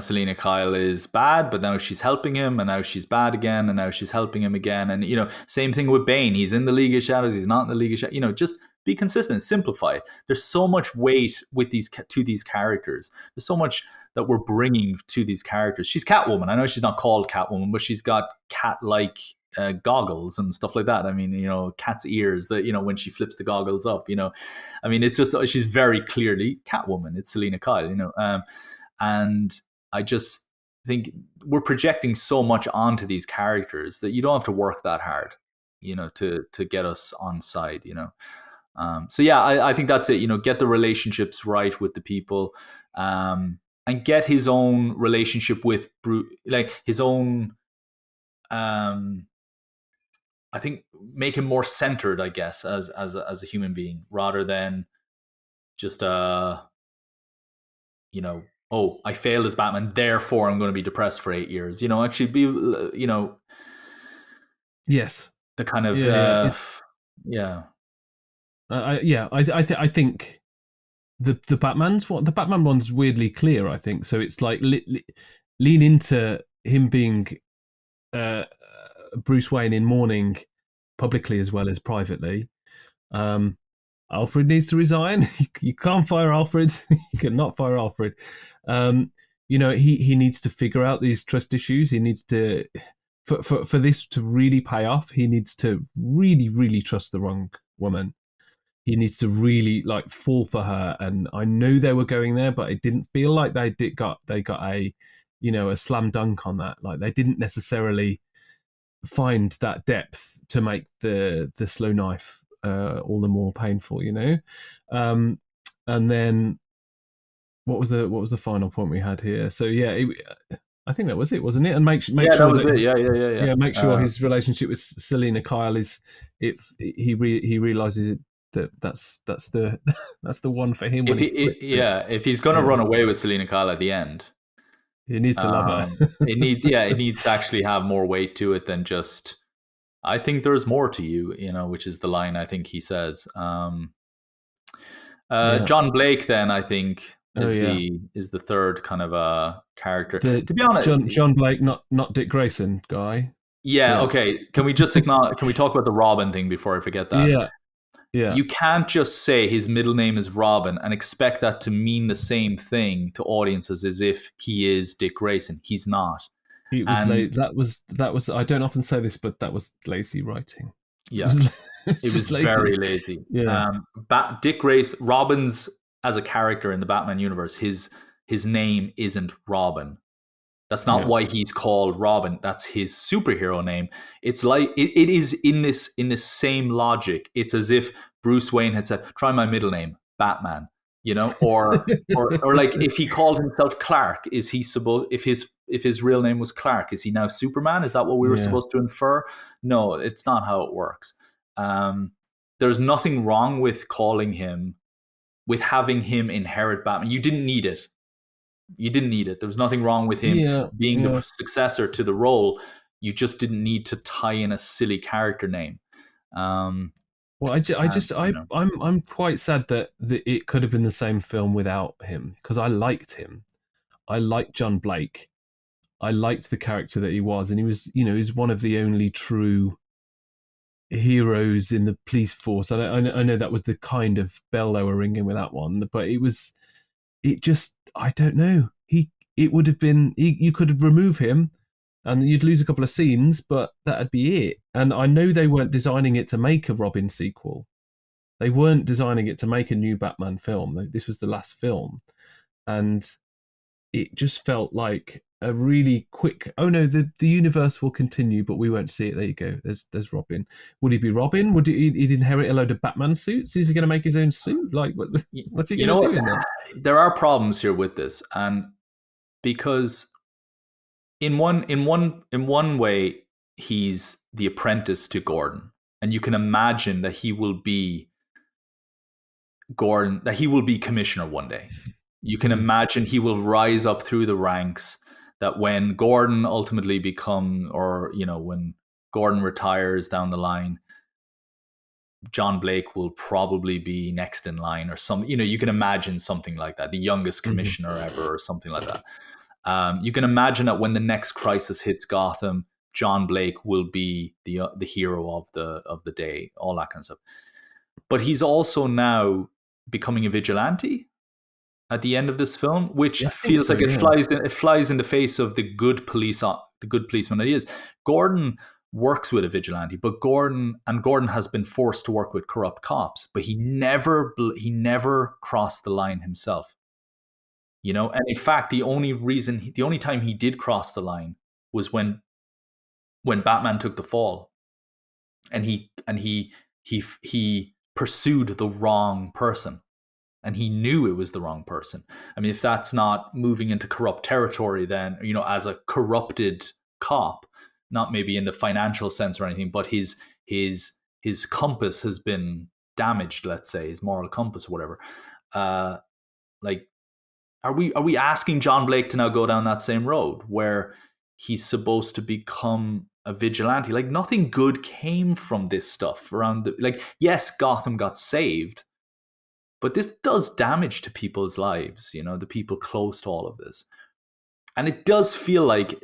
Selena Kyle is bad, but now she's helping him, and now she's bad again, and now she's helping him again. And, same thing with Bane. He's in the League of Shadows. He's not in the League of Shadows. Just be consistent, simplify. There's so much weight with to these characters. There's so much that we're bringing to these characters. She's Catwoman. I know she's not called Catwoman, but she's got cat-like goggles and stuff like that. I mean, cat's ears that, when she flips the goggles up, I mean, it's just, she's very clearly Catwoman. It's Selena Kyle, and I just think we're projecting so much onto these characters that you don't have to work that hard, to get us on side, so yeah, I think that's it, get the relationships right with the people, and get his own relationship with Bruce, like his own, I think, make him more centered, I guess, as a human being, rather than just oh, I failed as Batman, therefore I'm going to be depressed for 8 years. Actually be, Yes. the kind of Yeah. It's yeah, yeah. I think the Batman one's weirdly clear. I think so. It's like lean into him being uh, Bruce Wayne in mourning publicly as well as privately. Alfred needs to resign. You can't fire Alfred. You cannot fire Alfred. He needs to figure out these trust issues. He needs to, for this to really pay off, he needs to really, really trust the wrong woman. He needs to really fall for her. And I know they were going there, but it didn't feel like they got a slam dunk on that. Like they didn't necessarily find that depth to make the slow knife all the more painful, and then what was the final point we had here? So yeah, I think that was it, wasn't it? And make yeah, sure that was it. Yeah. make sure his relationship with Selena Kyle is, if he realizes that's the that's the one for him when he flips it. If he's going to run away with Selena Kyle at the end, He needs to love her. it needs to actually have more weight to it than just, I think there's more to you, which is the line I think he says. John Blake, then, I think, is the third kind of character. To be honest, John Blake, not Dick Grayson guy. Yeah, okay. Can we just acknowledge? Can we talk about the Robin thing before I forget that? Yeah. You can't just say his middle name is Robin and expect that to mean the same thing to audiences as if he is Dick Grayson. He's not. It was that was. I don't often say this, but that was lazy writing. Yeah, it was lazy. very lazy. Yeah. Dick Grayson, Robin's as a character in the Batman universe, his name isn't Robin. That's not why he's called Robin. That's his superhero name. It's like it is in this same logic. It's as if Bruce Wayne had said, "Try my middle name, Batman." Or like if he called himself Clark, is he supposed, if his real name was Clark, is he now Superman? Is that what we were supposed to infer? No, it's not how it works. There's nothing wrong with having him inherit Batman. You didn't need it. There was nothing wrong with him being the successor to the role. You just didn't need to tie in a silly character name. Um, Well, and you know, I'm quite sad that it could have been the same film without him because I liked him. I liked John Blake. I liked the character that he was, and he was, he's one of the only true heroes in the police force. I know that was the kind of bell they were ringing with that one, but it just, I don't know. It would have been, you could remove him and you'd lose a couple of scenes, but that'd be it. And I know they weren't designing it to make a Robin sequel. They weren't designing it to make a new Batman film. This was the last film. And it just felt like a really quick, oh no, the universe will continue, but we won't see it. There you go. There's Robin. Would he be Robin? Would he'd inherit a load of Batman suits? Is he going to make his own suit? Like, what's he you going know to what? do in there? There are problems here with this, and because in one way he's the apprentice to Gordon, and you can imagine that he will be Gordon, that he will be commissioner one day. You can imagine he will rise up through the ranks, that when Gordon ultimately when Gordon retires down the line, John Blake will probably be next in line or some, you can imagine something like that, the youngest commissioner ever or something like that. You can imagine that when the next crisis hits Gotham, John Blake will be the hero of the day, all that kind of stuff. But he's also now becoming a vigilante at the end of this film, which Yeah, I think feels so. like it Yeah. flies in the face of the good policeman that he is. Gordon works with a vigilante, but Gordon has been forced to work with corrupt cops, but he never crossed the line himself. And in fact, the only time he did cross the line was when Batman took the fall, and he pursued the wrong person, and he knew it was the wrong person. I mean, if that's not moving into corrupt territory, then, as a corrupted cop, not maybe in the financial sense or anything, but his compass has been damaged, let's say, his moral compass or whatever. Like, are we asking John Blake to now go down that same road where he's supposed to become a vigilante? Like, nothing good came from this stuff around yes, Gotham got saved, but this does damage to people's lives, the people close to all of this. And it does feel like,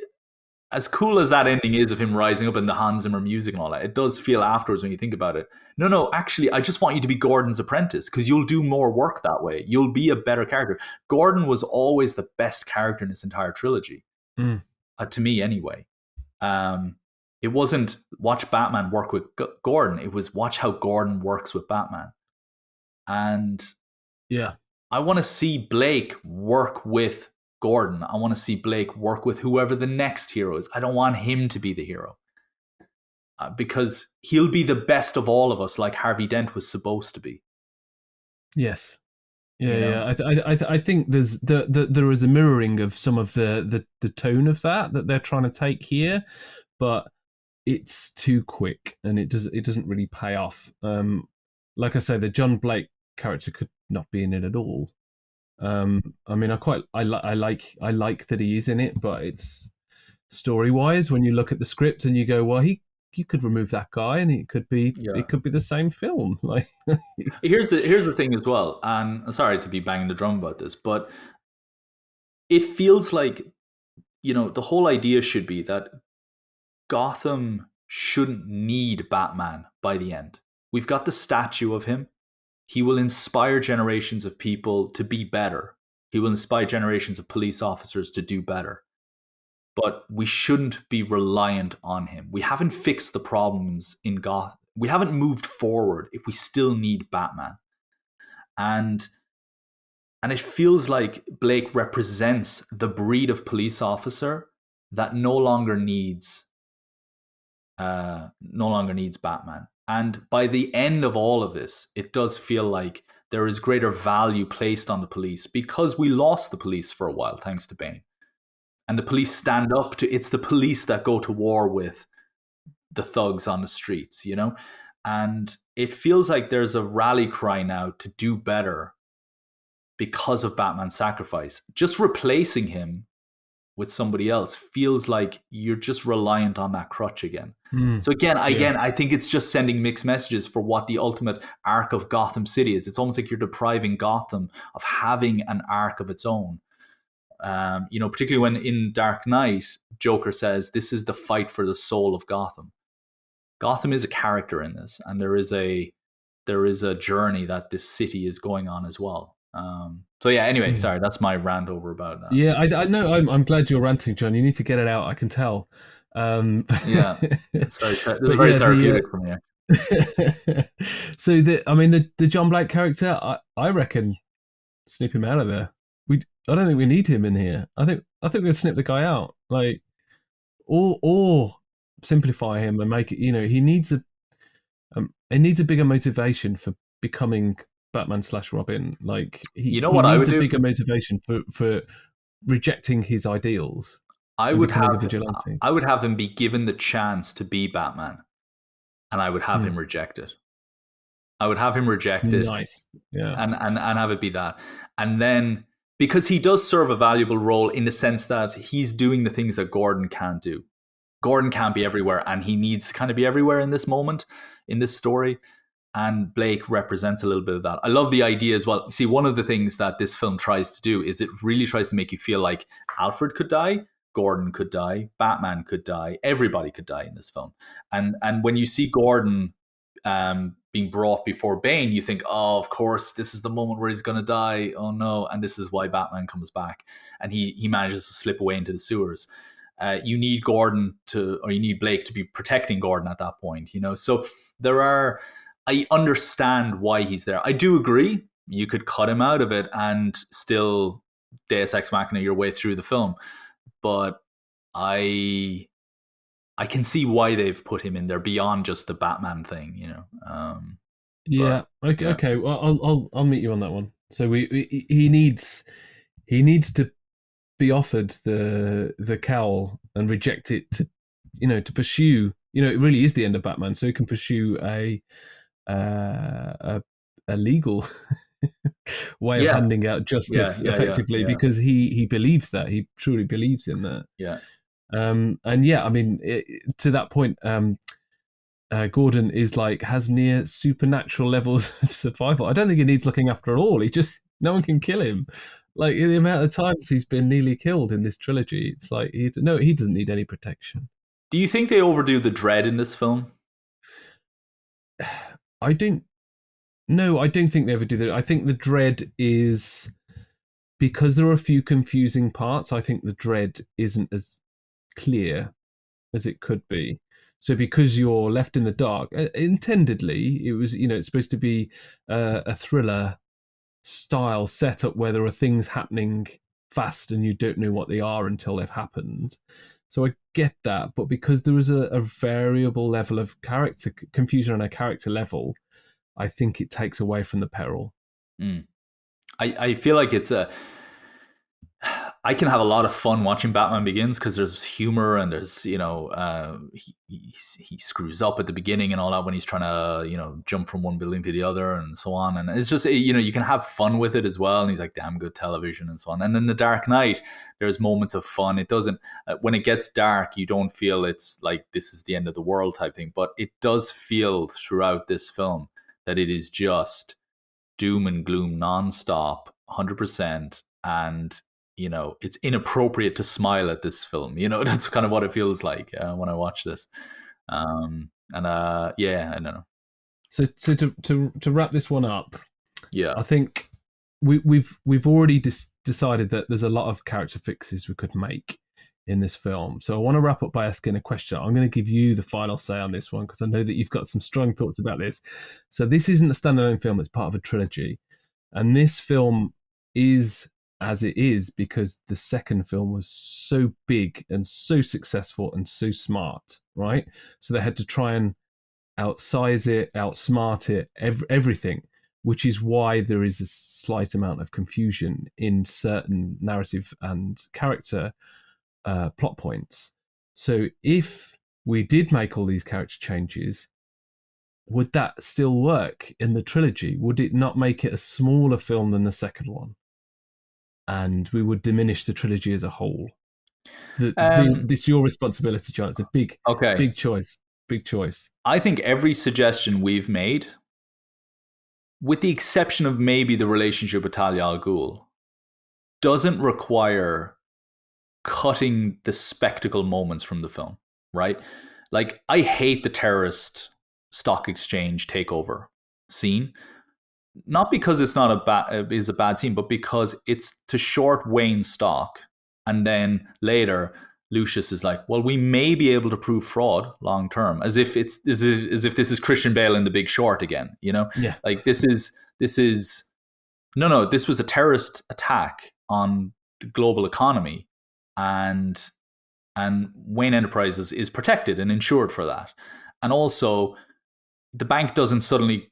as cool as that ending is of him rising up in the Hans Zimmer music and all that, it does feel afterwards, when you think about it, no, actually, I just want you to be Gordon's apprentice, because you'll do more work that way. You'll be a better character. Gordon was always the best character in this entire trilogy, to me anyway. It wasn't watch Batman work with Gordon. It was watch how Gordon works with Batman. And Yeah. I want to see Blake work with Gordon. I want to see Blake work with whoever the next hero is. I don't want him to be the hero, because he'll be the best of all of us, like Harvey Dent was supposed to be. Yes. Yeah, yeah. I think there is a mirroring of some of the tone of that they're trying to take here, but it's too quick and it doesn't really pay off. Like I say, the John Blake character could not be in it at all. I mean, I like that he is in it, but it's story wise, when you look at the script and you go, well, he could remove that guy and it could be the same film. Like, here's the thing as well, and I'm sorry to be banging the drum about this, but it feels like, the whole idea should be that Gotham shouldn't need Batman by the end. We've got the statue of him. He will inspire generations of people to be better. He will inspire generations of police officers to do better. But we shouldn't be reliant on him. We haven't fixed the problems in Gotham. We haven't moved forward if we still need Batman. And it feels like Blake represents the breed of police officer that no longer needs Batman. And by the end of all of this, it does feel like there is greater value placed on the police, because we lost the police for a while thanks to Bane. And the police stand up to, it's the police that go to war with the thugs on the streets, And it feels like there's a rally cry now to do better because of Batman's sacrifice. Just replacing him with somebody else feels like you're just reliant on that crutch again. Mm. So again, Yeah. I think it's just sending mixed messages for what the ultimate arc of Gotham City is. It's almost like you're depriving Gotham of having an arc of its own. Particularly when in Dark Knight, Joker says, "This is the fight for the soul of Gotham." Gotham is a character in this, and there is a journey that this city is going on as well. So yeah. Anyway, Mm. sorry, that's my rant over about that. Yeah, I know. I'm glad you're ranting, John. You need to get it out. I can tell. Yeah, sorry, this is But very yeah, therapeutic for me. so the John Black character, I reckon snip him out of there. I don't think we need him in here. I think we'll snip the guy out, like, or simplify him and make it. He needs a bigger motivation for becoming Batman slash Robin. Like You know he what I would needs a do? bigger motivation for rejecting his ideals I and would becoming a have vigilante. I would have him be given the chance to be Batman, and I would have him Hmm. reject it. I would have him reject it Nice. Yeah. and have it be that. And then, because he does serve a valuable role in the sense that he's doing the things that Gordon can't do. Gordon can't be everywhere, and he needs to kind of be everywhere in this moment, in this story. And Blake represents a little bit of that. I love the idea as well. See, one of the things that this film tries to do is it really tries to make you feel like Alfred could die, Gordon could die, Batman could die, everybody could die in this film. And when you see Gordon being brought before Bane, you think, oh, of course, this is the moment where he's going to die. Oh no! And this is why Batman comes back, and he manages to slip away into the sewers. You need you need Blake to be protecting Gordon at that point. So there are. I understand why he's there. I do agree. You could cut him out of it and still Deus Ex Machina your way through the film, but I can see why they've put him in there beyond just the Batman thing. Yeah. But Okay. yeah, Okay. Well, I'll meet you on that one. So he needs to be offered the cowl and reject it to pursue. It really is the end of Batman, so he can pursue a legal way of yeah, handing out yeah, justice yeah, yeah, effectively yeah, because he believes that he truly believes in that. yeah. And yeah, I mean, to that point, Gordon has near supernatural levels of survival. I don't think he needs looking after at all. No one can kill him. Like the amount of times he's been nearly killed in this trilogy, it's like he doesn't need any protection. Do you think they overdo the dread in this film? I don't. No, I don't think they ever do that. I think the dread is because there are a few confusing parts. I think the dread isn't as clear as it could be. So because you're left in the dark, intendedly, it was it's supposed to be a thriller style setup where there are things happening fast and you don't know what they are until they've happened. So I get that, but because there is a variable level of character confusion on a character level, I think it takes away from the peril. Mm. I feel like I can have a lot of fun watching Batman Begins because there's humor and there's he screws up at the beginning and all that when he's trying to jump from one building to the other and so on, and it's just you can have fun with it as well, and he's like damn good television and so on. And in The Dark Knight there's moments of fun. It doesn't when it gets dark you don't feel it's like this is the end of the world type thing, but it does feel throughout this film that it is just doom and gloom nonstop 100%, and it's inappropriate to smile at this film. That's kind of what it feels like when I watch this. Yeah, I don't know. So to wrap this one up, Yeah, I think we've already decided that there's a lot of character fixes we could make in this film. So I want to wrap up by asking a question. I'm going to give you the final say on this one because I know that you've got some strong thoughts about this. So this isn't a standalone film; it's part of a trilogy, and this film is as it is because the second film was so big and so successful and so smart, right? So they had to try and outsize it, outsmart it, everything, which is why there is a slight amount of confusion in certain narrative and character plot points. So if we did make all these character changes, would that still work in the trilogy? Would it not make it a smaller film than the second one? And we would diminish the trilogy as a whole. This your responsibility, John. It's a Okay. big choice. Big choice. I think every suggestion we've made, with the exception of maybe the relationship with Talia al Ghul, doesn't require cutting the spectacle moments from the film, right? Like, I hate the terrorist stock exchange takeover scene. Not because it's not a bad scene, but because it's to short Wayne's stock, and then later Lucius is like, "Well, we may be able to prove fraud long term," as if this is Christian Bale in The Big Short again. Yeah. Like this is no, this was a terrorist attack on the global economy, and Wayne Enterprises is protected and insured for that, and also the bank doesn't suddenly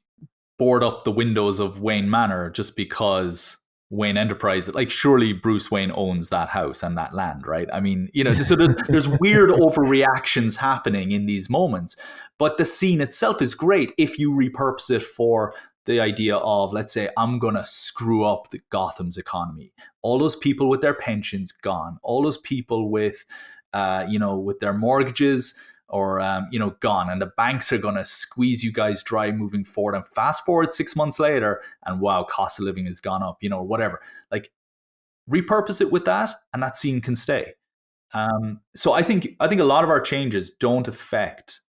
board up the windows of Wayne Manor just because Wayne Enterprises, like, surely Bruce Wayne owns that house and that land, right? I mean, so there's weird overreactions happening in these moments, but the scene itself is great if you repurpose it for the idea of, let's say, I'm going to screw up the Gotham's economy. All those people with their pensions gone, all those people with, with their mortgages, or gone, and the banks are going to squeeze you guys dry moving forward, and fast forward 6 months later and wow, cost of living has gone up, whatever. Like, repurpose it with that, and that scene can stay. So I think a lot of our changes don't affect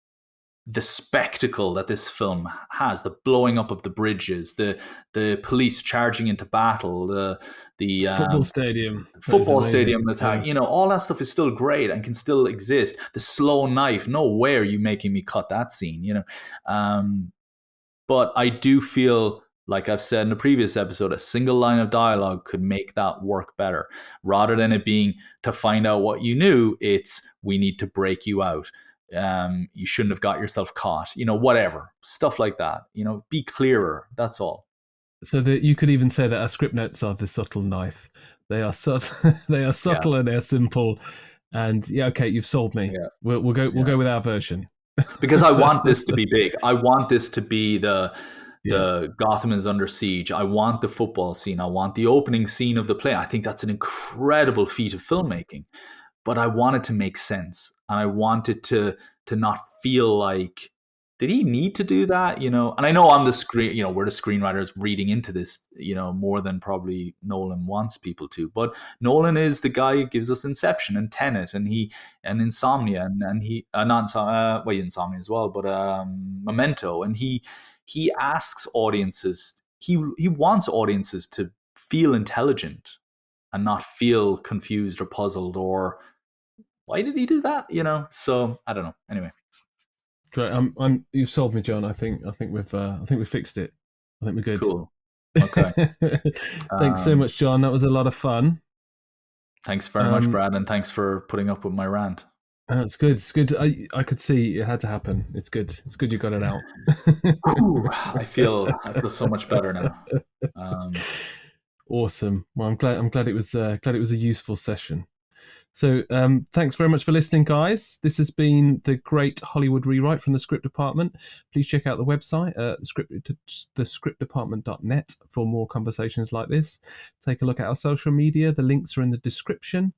the spectacle that this film has, the blowing up of the bridges, the police charging into battle, the football stadium attack, all that stuff is still great and can still exist. The slow knife, no way are you making me cut that scene, but I do feel, like I've said in a previous episode, a single line of dialogue could make that work better. Rather than it being, to find out what you knew, it's, we need to break you out. You shouldn't have got yourself caught, whatever, stuff like that, be clearer. That's all. So that you could even say that our script notes are the subtle knife. They are subtle. They are subtle, and they're simple. And okay, you've sold me. Yeah. We'll go with our version, because I want this to be big. I want this to be the Gotham is under siege. I want the football scene. I want the opening scene of the play. I think that's an incredible feat of filmmaking. But I want it to make sense, and I want it to not feel like, did he need to do that? And I know I'm the we're the screenwriters reading into this, more than probably Nolan wants people to. But Nolan is the guy who gives us Inception and Tenet and Insomnia and he Insomnia as well, but Memento, and he asks audiences, he wants audiences to feel intelligent and not feel confused or puzzled or, why did he do that? So I don't know. Anyway. Great. You've sold me, John. I think we've fixed it. I think we're good. Cool. Okay. Thanks so much, John. That was a lot of fun. Thanks very much, Brad, and thanks for putting up with my rant. It's good. It's good. I could see it had to happen. It's good. It's good you got it out. I feel so much better now. Awesome. Well, I'm glad it was a useful session. So thanks very much for listening, guys. This has been The Great Hollywood Rewrite from the Script Department. Please check out the website, thescriptdepartment.net, for more conversations like this. Take a look at our social media. The links are in the description.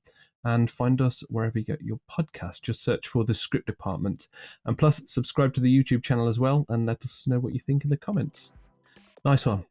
And find us wherever you get your podcast. Just search for The Script Department. And plus, subscribe to the YouTube channel as well, and let us know what you think in the comments. Nice one.